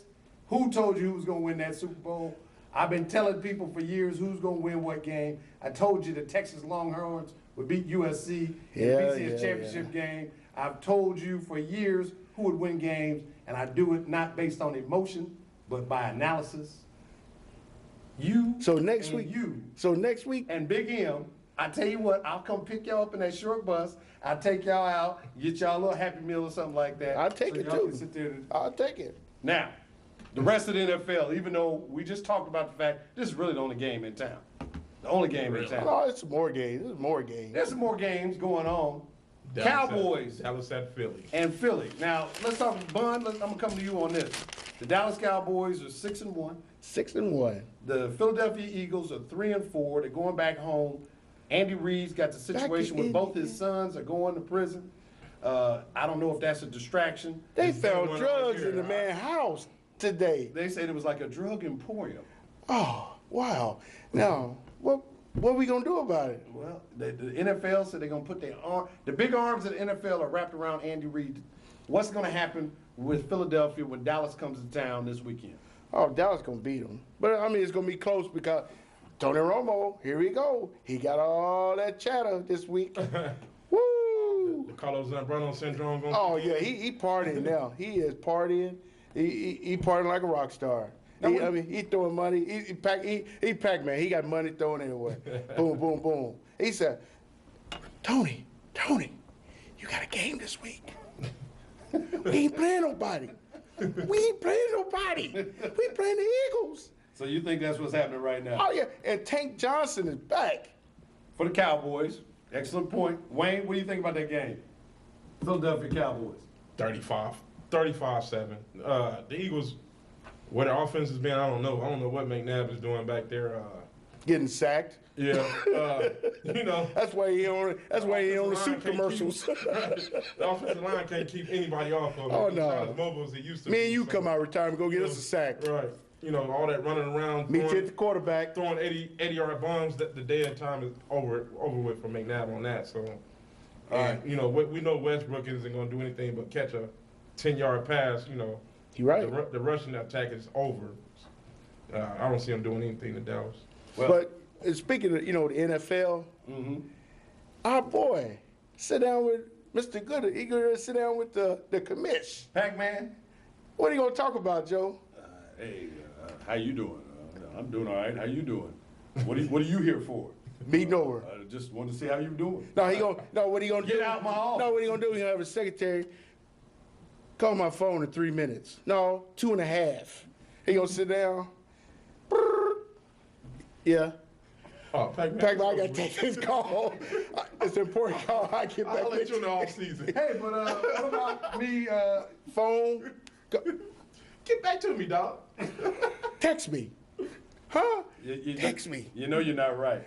Who told you who was going to win that Super Bowl? I've been telling people for years who's going to win what game. I told you the Texas Longhorns would beat USC in the BCS championship game. I've told you for years who would win games, and I do it not based on emotion, but by analysis. You So next and week, you and Big M, I tell you what, I'll come pick y'all up in that short bus. I'll take y'all out, get y'all a little Happy Meal or something like that. I'll take so it y'all too. can sit there and- I'll take it. Now, the rest of the NFL, even though we just talked about the fact this is really the only game in town. The only game in town. No, it's more games. There's more games. There's some more games going on. Dallas Cowboys Dallas at Philly. and Philly. Now, let's talk, Bun, I'm going to come to you on this. The Dallas Cowboys are 6-1. 6-1. The Philadelphia Eagles are 3-4. They're going back home. Andy Reid's got the situation where both his sons are going to prison. I don't know if that's a distraction. They It's been found one drugs over in the here. man's house today. They said it was like a drug emporium. Oh, wow. Now, what are we going to do about it? Well, the NFL said they're going to put their arm, the big arms of the NFL are wrapped around Andy Reid. What's going to happen with Philadelphia when Dallas comes to town this weekend? Oh, Dallas going to beat them. But, I mean, it's going to be close because Tony Romo, here we go. He got all that chatter this week. Woo! The Carlos Zambrano syndrome going. Oh, yeah, he partying now. He is partying. He partying like a rock star. He throwing money. He Pac-Man. He got money thrown everywhere. Boom, boom, boom. He said, Tony, you got a game this week. We ain't playing nobody. We playing the Eagles. So you think that's what's happening right now? Oh, yeah, and Tank Johnson is back. For the Cowboys, excellent point. Wayne, what do you think about that game? Philadelphia Cowboys. 35-7. The Eagles, where the offense has been, I don't know. I don't know what McNabb is doing back there. Getting sacked. Yeah, you know. That's why he on the soup commercials. The offensive line can't keep anybody off of it. Oh, It's no. not as mobile as it used to Me be. and you So, come out retirement, go get us a sack. Right. You know, all that running around. Meet you at the quarterback. Throwing 80-yard bombs, the day and time is over with for McNabb on that. So, and, you know, we know Westbrook isn't going to do anything but catch a 10-yard pass. You know, You right. the rushing attack is over. I don't see him doing anything to Dallas. But speaking of, the NFL, our boy, sit down with Mr. Gooder. He going to sit down with the commish. Pac-Man? What are you going to talk about, Joe? Hey, how you doing? I'm doing all right. How you doing? What are you here for? Meet over. I just wanted to see how you doing. No, what he gonna Get do? out my office. No, what he gonna do? He gonna have a secretary call my phone in 3 minutes. No, 2.5. He gonna sit down. Brrr. Yeah. Oh, Pac-Man. Pac-Man, I gotta take this call. It's an important call. I get back I'll let with you in the off season. Hey, but what about me? Phone. Get back to me, dog. Text me. Huh? You Text me. You know you're not right.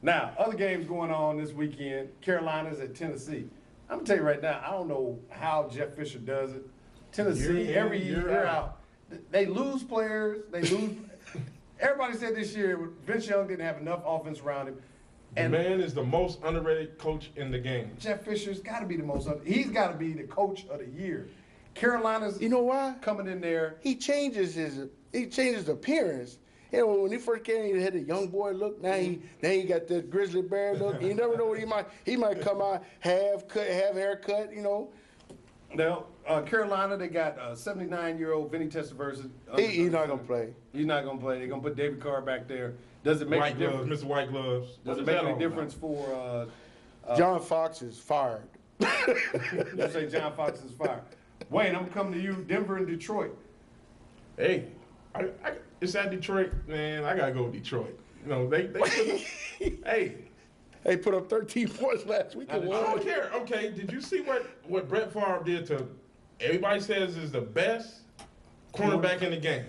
Now, other games going on this weekend. Carolina's at Tennessee. I'm gonna tell you right now, I don't know how Jeff Fisher does it. Tennessee, Year in, every year year out. out. They lose players. They lose. Everybody said this year Vince Young didn't have enough offense around him. The And man is the most underrated coach in the game. Jeff Fisher's got to be the most. He's got to be the coach of the year. Carolina's You know why? coming in there. He changes his appearance. You know, when he first came, he had a young boy look. Now he got the grizzly bear look. You never know what he might come out half haircut. You know, Now, Carolina, they got 79-year-old Vinny Testaverde. he's not gonna play. He's not gonna play. They're gonna put David Carr back there. Does it make a White gloves, difference? Mr. White Gloves. Does What it is make that any all difference for? John Fox is fired. You say John Fox is fired. Wayne, I'm coming to you. Denver and Detroit. about? Hey, it's at Detroit, man. I gotta go with Detroit. You know, they hey, They put up 13 points last week. And I won. don't care. Okay, did you see what Brett Favre did to? Everybody says is the best cornerback in the game.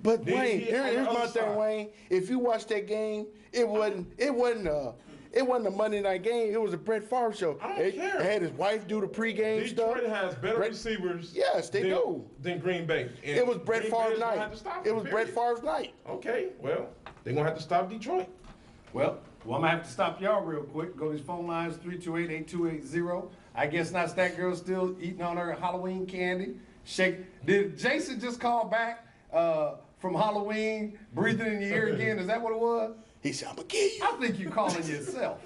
But Then Wayne, he- on the here's my other thing, side. Wayne. If you watch that game, it wasn't a Monday night game. It was a Brett Favre show. I don't They care. had his wife do the pregame stuff. Detroit has better Brett- receivers. Yes, they do. Than Green Bay. And It was Brett Green Favre's Bay's gonna night. have to stop It was Brett period. Favre's night. Okay, well, they're gonna have to stop Detroit. Well, I'm gonna have to stop y'all real quick. Go to these phone lines 328-8280. I guess not. Stat Girl still eating on her Halloween candy. Did Jason just call back from Halloween, breathing in your ear again? Is that what it was? He said, "I'm gonna kill you." I think you calling yourself.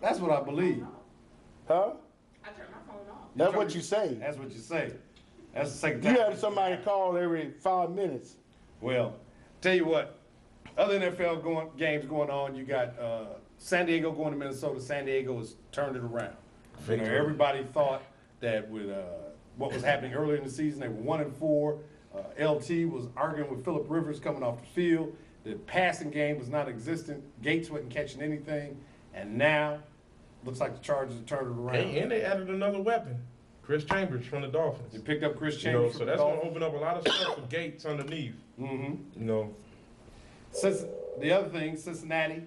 That's what I believe. Huh? I turned my phone off. That's what you say. That's what you say. That's the second You time. have somebody call every 5 minutes. Well, tell you what, other NFL games going on, you got San Diego going to Minnesota. San Diego has turned it around. You know, everybody thought that with what was happening earlier in the season, they were 1-4. LT was arguing with Phillip Rivers coming off the field. The passing game was not existent. Gates wasn't catching anything. And now, looks like the Chargers have turned it around. And they added another weapon, Chris Chambers from the They Dolphins. picked up Chris You know, Chambers so from that's the gonna Dolphins. open up a lot of stuff for Gates underneath. Mm-hmm. You know, Since the other thing, Cincinnati,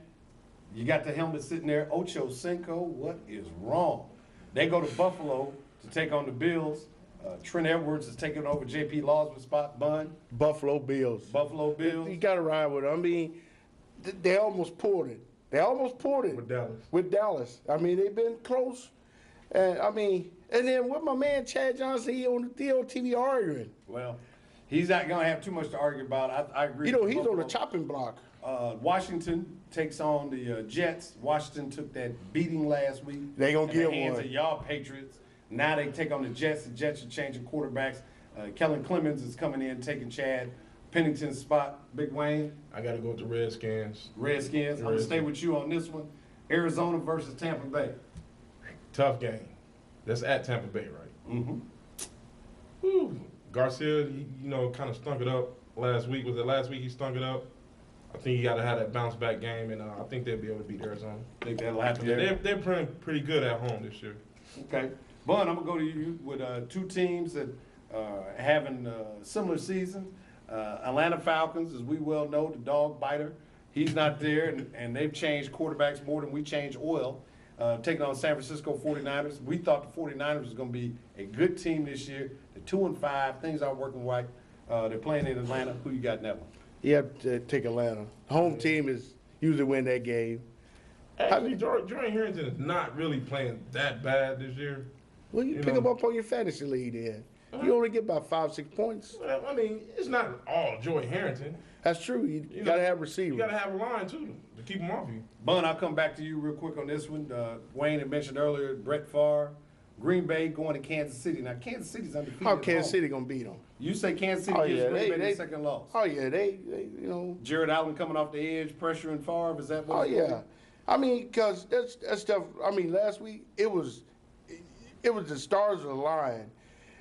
you got the helmet sitting there. Ocho Cinco, what is wrong? They go to Buffalo to take on the Bills. Trent Edwards is taking over J.P. Lawsman's spot. Buffalo Bills. Buffalo Bills. You gotta ride with them. I mean, they almost pulled it. They almost pulled it with Dallas. with Dallas. I mean, they've been close. And I mean, and then with my man Chad Johnson, he on the DLTV arguing. Well, he's not going to have too much to argue about. I agree. You know, with he's on the Buffalo. chopping block. Washington takes on the Jets. Washington took that beating last week. They gonna in the get hands one. of y'all Patriots. Now they take on the Jets. The Jets are changing quarterbacks. Kellen Clemens is coming in, taking Chad Pennington's spot. Big Wayne, I got to go with the Redskins. Redskins. I'm going to stay with you on this one. Arizona versus Tampa Bay. Tough game. That's at Tampa Bay, right? Mm-hmm. Whew. Garcia, kind of stunk it up last week. Was it last week he stunk it up? I think you got to have that bounce back game, and I think they'll be able to beat Arizona. Think that'll happen there? They're pretty good at home this year. Okay. Bun, I'm going to go to you with two teams that are having similar seasons. Atlanta Falcons, as we well know, the dog biter. He's not there, and they've changed quarterbacks more than we change oil. Taking on San Francisco 49ers. We thought the 49ers was going to be a good team this year. They're 2-5. Things aren't working right. They're playing in Atlanta. Who you got in that one? You have to take Atlanta. Home team is usually win that game. Actually, Jordan Harrington is not really playing that bad this year. Well, you pick him up on your fantasy league then. You only get about 5-6 points. Well, I mean, it's not all Joy Harrington. That's true. You You got to know, have receivers. You got to have a line, too, to keep them off you. Bun, I'll come back to you real quick on this one. Wayne had mentioned earlier Brett Favre. Green Bay going to Kansas City. Now, Kansas City's undefeated. How at Kansas home. City gonna beat them? You say Kansas City Oh, gives yeah, Green Bay they- their second loss. Oh yeah, they you know. Jared Allen coming off the edge, pressuring Favre. Is that what? Oh it's yeah, gonna I mean, because that stuff. I mean, last week it was the stars aligned.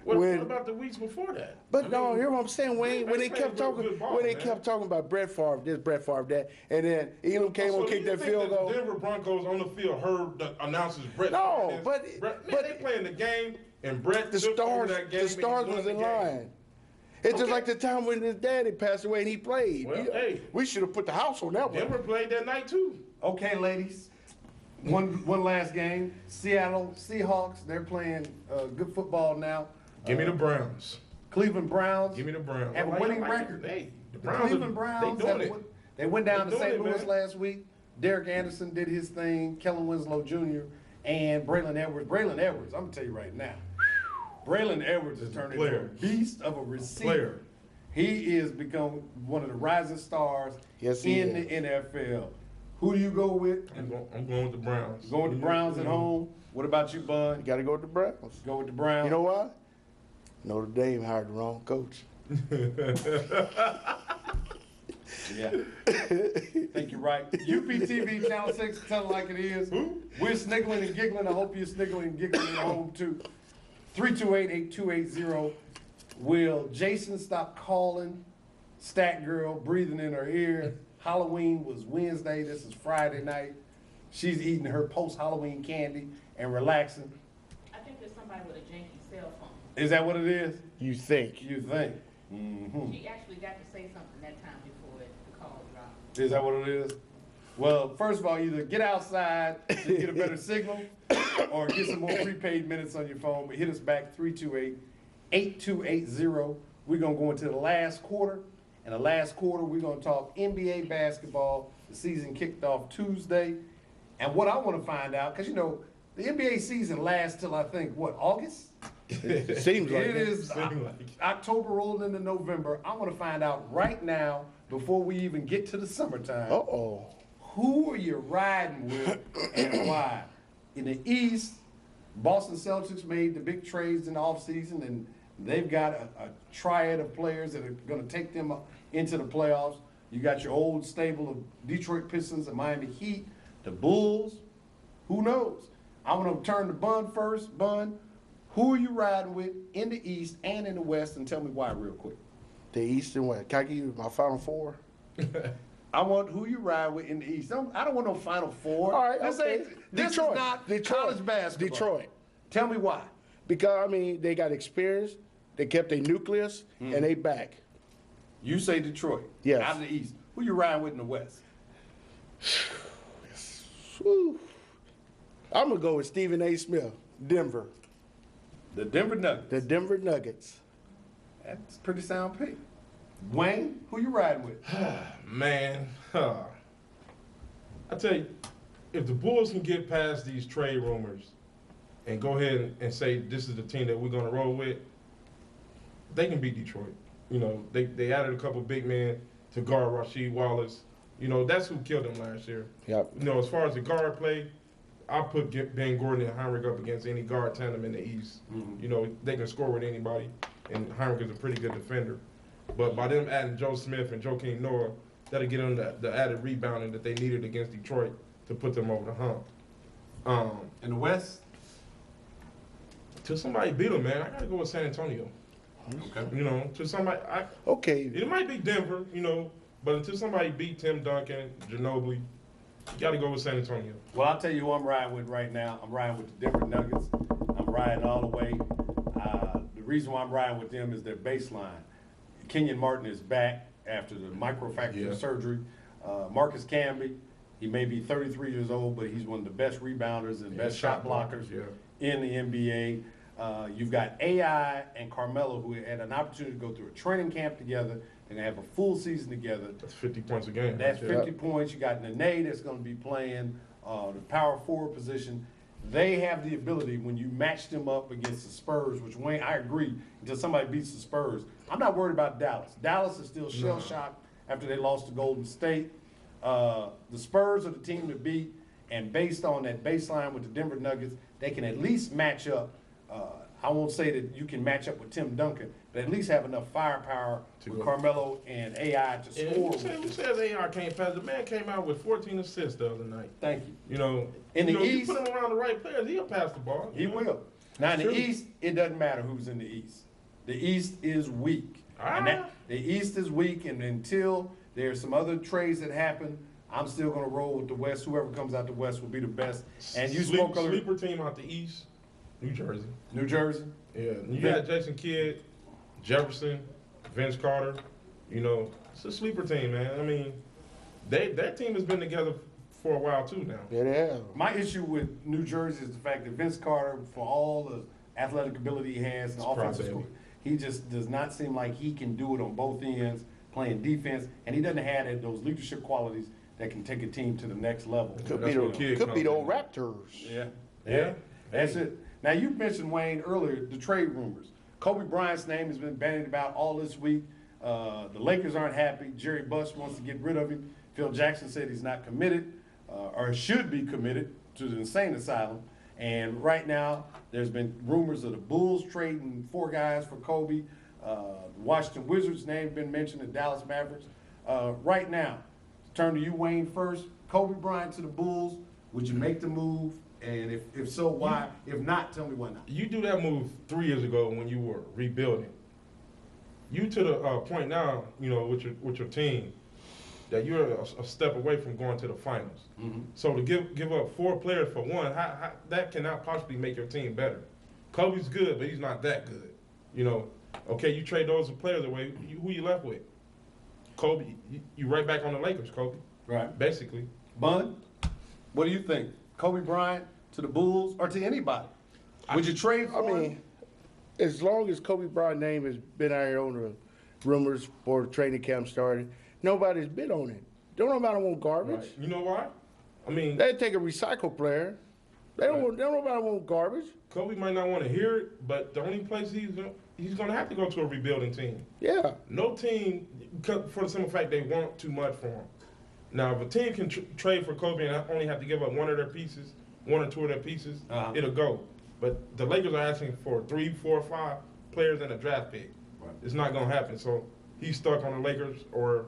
What When- about the weeks before that? But I no, mean, hear what I'm saying, Wayne. When they playing kept talking, good ball, when they man. kept talking about Brett Favre this, Brett Favre that, and then Elam came So on, do kicked you that think field the goal. Denver Broncos on the field heard the announcers Brett. No, Favre but- this. Brett, man, but- they playing the game and Brett The took over stars, that game the and he stars won was the in game. line. It's just Okay. like the time when his daddy passed away and he played. Well, hey. We should have put the house on that one. Denver played that night too. Okay, ladies. One last game. Seattle Seahawks. They're playing good football now. Give me the Browns. Cleveland Browns. Give me the Browns. Have a I like- winning I like record. it. Hey, the The Browns. Cleveland Browns. They have doing a it. win- They went down They to doing St. it, Louis man. last week. Derek Anderson did his thing. Kellen Winslow Jr. and Braylon Edwards. Braylon Edwards, I'm gonna tell you right now. Braylon Edwards is turning into a Player. beast of a receiver. Player. He is become one of the rising stars Yes, he in is. the NFL. Who do you go with? I'm going with the Browns. Going with the Browns at home. What about you, You Bud? got to go with the Browns. Go with the Browns. You know why? Notre Dame hired the wrong coach. Yeah. Think you're right. UPTV Channel 6, tell it like it is. We're sniggling and giggling. I hope you're sniggling and giggling at home too. 328-8280. Will Jason stop calling Stat Girl, breathing in her ear? Halloween was Wednesday. This is Friday night. She's eating her post-Halloween candy and relaxing. I think there's somebody with a janky cell phone. Is that what it is? You think? You think? Mm-hmm. She actually got to say something that time before the call dropped. Is that what it is? Well, first of all, either get outside to get a better signal or get some more prepaid minutes on your phone. But hit us back 328-8280. We're going to go into the last quarter. In the last quarter, we're going to talk NBA basketball. The season kicked off Tuesday. And what I want to find out, because, you know, the NBA season lasts till I think, what, August? It seems like It it. is Seems like it. October rolling into November. I want to find out right now, before we even get to the summertime, Uh-oh. who are you riding with and why? In the East, Boston Celtics made the big trades in the offseason, and they've got a triad of players that are going to take them into the playoffs. You got your old stable of Detroit Pistons and Miami Heat, the Bulls. Who knows? I'm going to turn to Bun first. Bun, who are you riding with in the East and in the West, and tell me why real quick. The East and West. Can I give you my final four? I want who you ride with in the East. I don't want no Final Four. All right, this okay. this Detroit. is not Detroit. college basketball. Detroit. Tell me why. Because, I mean, they got experience, they kept their nucleus, and they back. You say Detroit. Yes. Out of the East. Who you riding with in the West? Whew. I'm going to go with Stephen A. Smith, Denver. The Denver Nuggets. The Denver Nuggets. That's a pretty sound pick. Wayne, who you riding with? Man, I tell you, if the Bulls can get past these trade rumors and go ahead and say this is the team that we're going to roll with, they can beat Detroit. You know, they added a couple big men to guard Rasheed Wallace. You know, that's who killed him last year. Yep. You know, as far as the guard play, I put Ben Gordon and Heinrich up against any guard tandem in the East. You know, they can score with anybody, and Heinrich is a pretty good defender. But by them adding Joe Smith and Joakim Noah, that'll get them the added rebounding that they needed against Detroit to put them over the hump. In the West? Till somebody beat them, man, I gotta go with San Antonio. Okay. You know, to somebody, Okay. it might be Denver, you know, but until somebody beat Tim Duncan, Ginobili, you gotta go with San Antonio. Well, I'll tell you who I'm riding with right now. I'm riding with the Denver Nuggets. I'm riding all the way. The reason why I'm riding with them is their baseline. Kenyon Martin is back after the microfracture surgery. Marcus Camby, he may be 33 years old, but he's one of the best rebounders and best shot blockers in the NBA. You've got AI and Carmelo, who had an opportunity to go through a training camp together. They're going to have a full season together. That's 50 points a game. That's Yeah. 50 points. You got Nene that's going to be playing the power forward position. They have the ability, when you match them up against the Spurs, which Wayne, I agree, until somebody beats the Spurs. I'm not worried about Dallas. Dallas is still shell-shocked after they lost to Golden State. The Spurs are the team to beat, and based on that baseline with the Denver Nuggets, they can at least match up I won't say that you can match up with Tim Duncan, but at least have enough firepower with Carmelo and AI to score. Who says AI can't pass? The man came out with 14 assists the other night. Thank you. You know, In the you East- put him around the right players, he'll pass the ball. He will. Now in the True. East, it doesn't matter who's in the East. The East is weak. And the East is weak, and until there's some other trades that happen, I'm still gonna roll with the West. Whoever comes out the West will be the best. And you spoke earlier, Sleeper team out the East, New Jersey. New Jersey. Yeah, you got Jason Kidd, Jefferson, Vince Carter. You know, it's a sleeper team, man. I mean, that team has been together for a while too now. Yeah, they have. My issue with New Jersey is the fact that Vince Carter, for all the athletic ability he has and offensive crybaby. score, he just does not seem like he can do it on both ends, playing defense, and he doesn't have those leadership qualities that can take a team to the next level. Could That's be where Kidd the comes old in. Raptors. Yeah, that's it. Now you mentioned, Wayne, earlier the trade rumors. Kobe Bryant's name has been bandied about all this week. The Lakers aren't happy. Jerry Buss wants to get rid of him. Phil Jackson said he's not committed or should be committed to the insane asylum. And right now, there's been rumors of the Bulls trading 4 guys for Kobe. Washington Wizards' name been mentioned, the Dallas Mavericks. Right now, turn to you, Wayne, first. Kobe Bryant to the Bulls. Would you make the move? And if so, why? If not, tell me why not. You do that move 3 years ago when you were rebuilding. You to the point now, you know, with your team, that you're a step away from going to the finals. Mm-hmm. So to give up 4 players for one, how that cannot possibly make your team better. Kobe's good, but he's not that good. You know, okay, you trade those players away. Who you left with? Kobe. You right back on the Lakers, Kobe. Right. Basically. Bun, what do you think? Kobe Bryant to the Bulls or to anybody? Would you trade I for him? mean, as long as Kobe Bryant's name has been out here on the rumors before the training camp started, nobody's bid on it. Don't nobody want garbage. Right. You know why? I mean, They take a recycle player. They don't nobody want garbage. Kobe might not want to hear it, but the only place he's going to have to go to a rebuilding team. Yeah. No team, for the simple fact they want too much for him. Now, if a team can trade for Kobe and only have to give up one or 2 of their pieces, it'll go. But the Lakers are asking for 3, 4, 5 players and a draft pick. Right. It's not going to happen. So he's stuck on the Lakers, or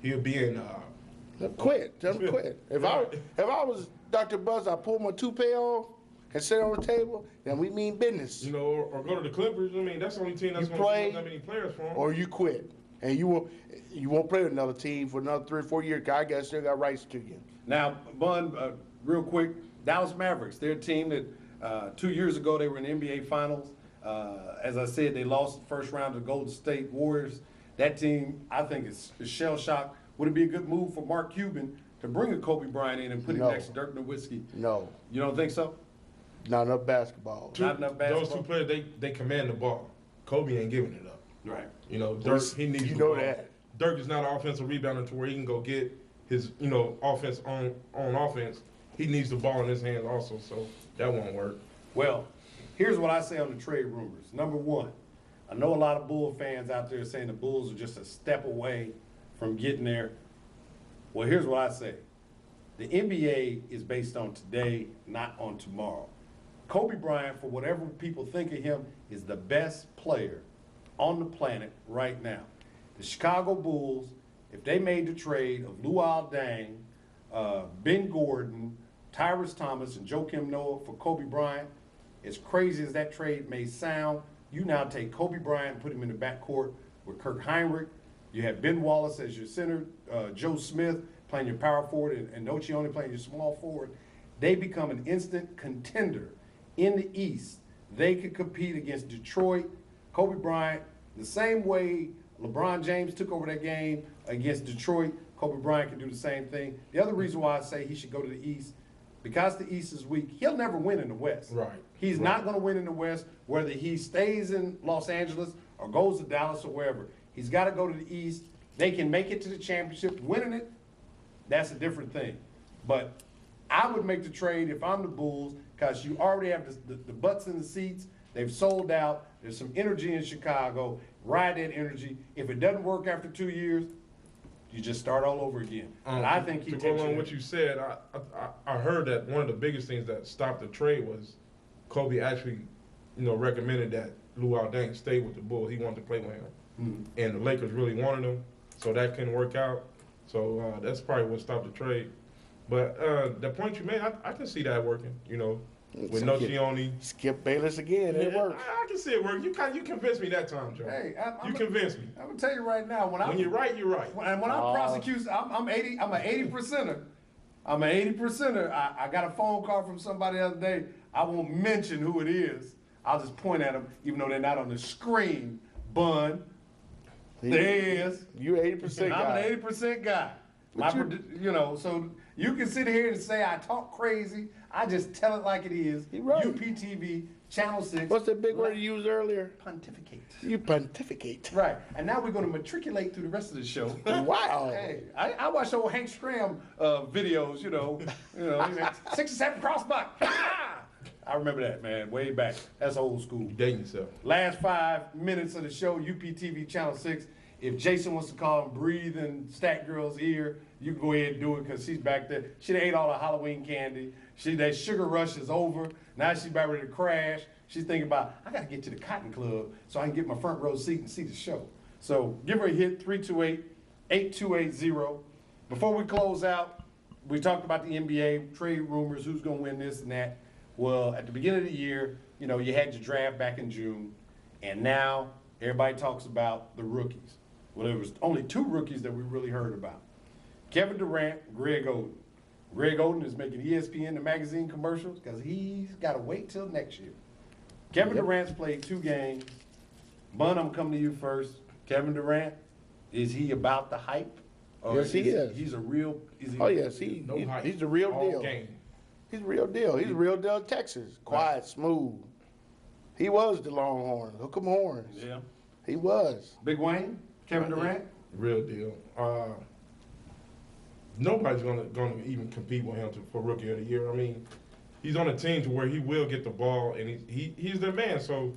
he'll be in. Quit. Tell them quit. If I was Dr. Buzz, I pull my toupee off and sit on the table, then we mean business. You know, or go to the Clippers. I mean, that's the only team that's You going to play, give that many players for him. or you quit. And you won't play with another team for another 3 or 4 years. 'Cause I guess still got rights to you. Now, Bun, real quick, Dallas Mavericks, they're a team that 2 years ago they were in the NBA Finals. As I said, they lost the first round to the Golden State Warriors. That team, I think, is shell-shocked. Would it be a good move for Mark Cuban to bring a Kobe Bryant in and put him No. next to Dirk Nowitzki? No, You don't think so? not enough basketball. Not enough Those basketball? 2 players, they command the ball. Kobe ain't giving it up. Right. You know, Dirk, he needs You the know ball. that. Dirk is not an offensive rebounder to where he can go get his, offense on offense. He needs the ball in his hands also, so that won't work. Well, here's what I say on the trade rumors. Number one, I know a lot of Bull fans out there saying the Bulls are just a step away from getting there. Well, here's what I say. The NBA is based on today, not on tomorrow. Kobe Bryant, for whatever people think of him, is the best player on the planet right now. The Chicago Bulls, if they made the trade of Luol Deng, Ben Gordon, Tyrese Thomas, and Joakim Noah for Kobe Bryant, as crazy as that trade may sound, you now take Kobe Bryant and put him in the backcourt with Kirk Heinrich. You have Ben Wallace as your center, Joe Smith playing your power forward, and Nocioni playing your small forward. They become an instant contender in the East. They could compete against Detroit. Kobe Bryant, the same way LeBron James took over that game against Detroit, Kobe Bryant can do the same thing. The other reason why I say he should go to the East, because the East is weak, he'll never win in the West. Right. He's not going to win in the West, whether he stays in Los Angeles or goes to Dallas or wherever. He's got to go to the East. They can make it to the championship. Winning it, that's a different thing. But I would make the trade if I'm the Bulls, because you already have the butts in the seats. They've sold out. There's some energy in Chicago. Ride that energy. If it doesn't work after 2 years, you just start all over again. And I think he to takes go it. along with what you said, I heard that one of the biggest things that stopped the trade was Kobe actually recommended that Luol Deng stay with the Bulls. He wanted to play with him. Mhm. And the Lakers really wanted him, so that couldn't work out. So that's probably what stopped the trade. But the point you made, I can see that working, with Nocioni. Skip Bayless again. It Yeah, works. I can see it working. You convinced me that time, Joe. Hey, you convinced me. I'm gonna tell you right now, When you're right, you're right. when I prosecute, I'm an 80%er. I'm an 80%er. I got a phone call from somebody the other day. I won't mention who it is. I'll just point at them, even though they're not on the screen. Bun, there he is. You 80% I'm guy. an 80% guy. So you can sit here and say I talk crazy. I just tell it like it is. He right. UPTV, Channel 6. What's that big word you used earlier? Pontificate. You pontificate. Right. And now we're going to matriculate through the rest of the show. Wow. Hey, I watch old Hank Stram videos, 6 or 7 crossbuck. I remember that, man, way back. That's old school. You dating yourself. Last 5 minutes of the show, UPTV Channel 6. If Jason wants to call and breathe in Stat Girl's ear, you can go ahead and do it because she's back there. She done ate all the Halloween candy. That sugar rush is over. Now she's about ready to crash. She's thinking about, I got to get to the Cotton Club so I can get my front row seat and see the show. So give her a hit, 328-8280. Before we close out, we talked about the NBA, trade rumors, who's going to win this and that. Well, at the beginning of the year, you had your draft back in June, and now everybody talks about the rookies. Well, there was only 2 rookies that we really heard about. Kevin Durant, Greg Oden. Greg Oden is making ESPN the magazine commercials because he's got to wait till next year. Kevin Durant's played 2 games. Bun, I'm coming to you first. Kevin Durant, is he about the hype? Or Yes, he is. He's a real. Is he, Oh, yes. No hype. He's the real All deal. game. He's the real deal. He's the real deal Texas. Quiet, smooth. He was the Longhorn. Hook 'em horns. Yeah. He was. Big Wayne, Kevin Durant. Real deal. Nobody's gonna even compete with him for Rookie of the Year. I mean, he's on a team to where he will get the ball, and he's their man. So,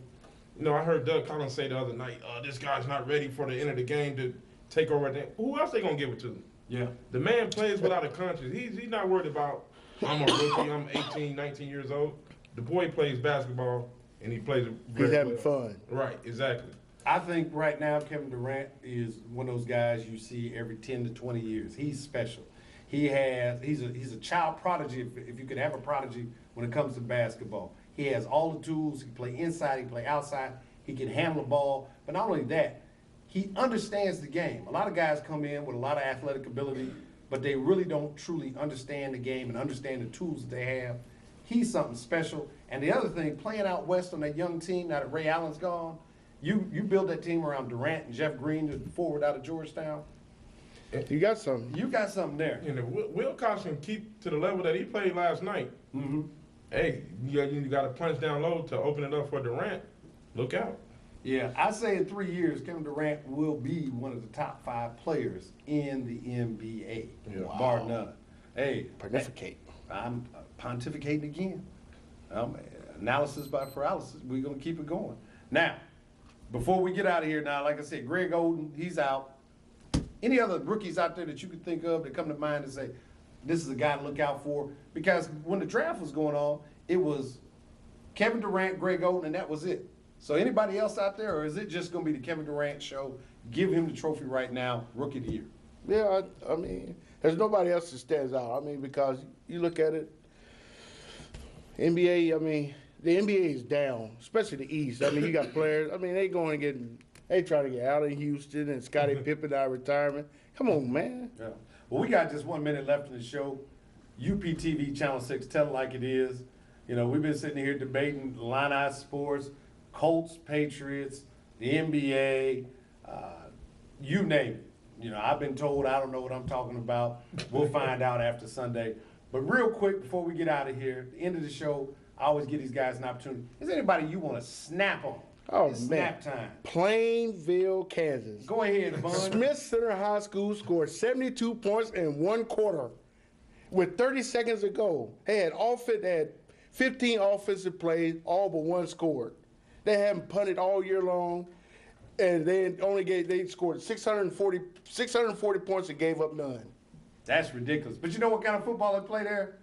I heard Doug Collins say the other night, this guy's not ready for the end of the game to take over. Who else they gonna give it to? Yeah. The man plays without a conscience. He's not worried about, I'm a rookie, I'm 18, 19 years old. The boy plays basketball, and he plays it very He's having well. fun. Right, exactly. I think right now Kevin Durant is one of those guys you see every 10 to 20 years. He's special. He's a child prodigy, if you could have a prodigy when it comes to basketball. He has all the tools. He can play inside, he can play outside. He can handle the ball. But not only that, he understands the game. A lot of guys come in with a lot of athletic ability, but they really don't truly understand the game and understand the tools that they have. He's something special. And the other thing, playing out west on that young team now that Ray Allen's gone, you build that team around Durant and Jeff Green, the forward out of Georgetown. You got something. You got something there. And if Wilcox can keep to the level that he played last night, Mm-hmm. hey, you got to punch down low to open it up for Durant. Look out. Yeah, I say in 3 years, Kevin Durant will be one of the top 5 players in the NBA. Yeah. Bar none. Hey, Pontificate. I'm pontificating again. Analysis by paralysis. We're going to keep it going. Now, before we get out of here now, like I said, Greg Oden, he's out. Any other rookies out there that you could think of that come to mind and say, this is a guy to look out for? Because when the draft was going on, it was Kevin Durant, Greg Oden, and that was it. So anybody else out there, or is it just going to be the Kevin Durant show? Give him the trophy right now, Rookie of the Year. Yeah, I mean, there's nobody else that stands out. I mean, because you look at it, NBA, I mean, the NBA is down, especially the East. I mean, you got players, I mean, they trying to get out of Houston and Scottie Pippen out of retirement. Come on, man. Yeah. Well, we got just 1 minute left in the show. UPTV Channel 6, tell it like it is. We've been sitting here debating Illini sports, Colts, Patriots, the NBA, you name it. I've been told I don't know what I'm talking about. We'll find out after Sunday. But real quick, before we get out of here, at the end of the show, I always give these guys an opportunity. Is there anybody you want to snap on? Oh, It's man. snap time. Plainville, Kansas. Go ahead, Bun. Smith Center High School scored 72 points in 1 quarter with 30 seconds to go. They had 15 offensive plays, all but 1 scored. They haven't punted all year long, and they scored 640 points and gave up none. That's ridiculous. But you know what kind of football they play there?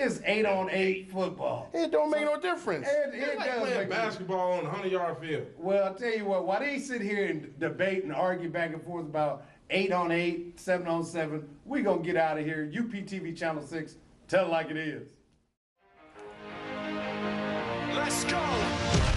It's 8-on-8 football. It don't make no difference. It's like does playing make basketball on a 100-yard field. Well, I'll tell you what, why they sit here and debate and argue back and forth about 8-on-8, 7-on-7, we gonna get out of here. UPTV Channel 6, tell it like it is. Let's go.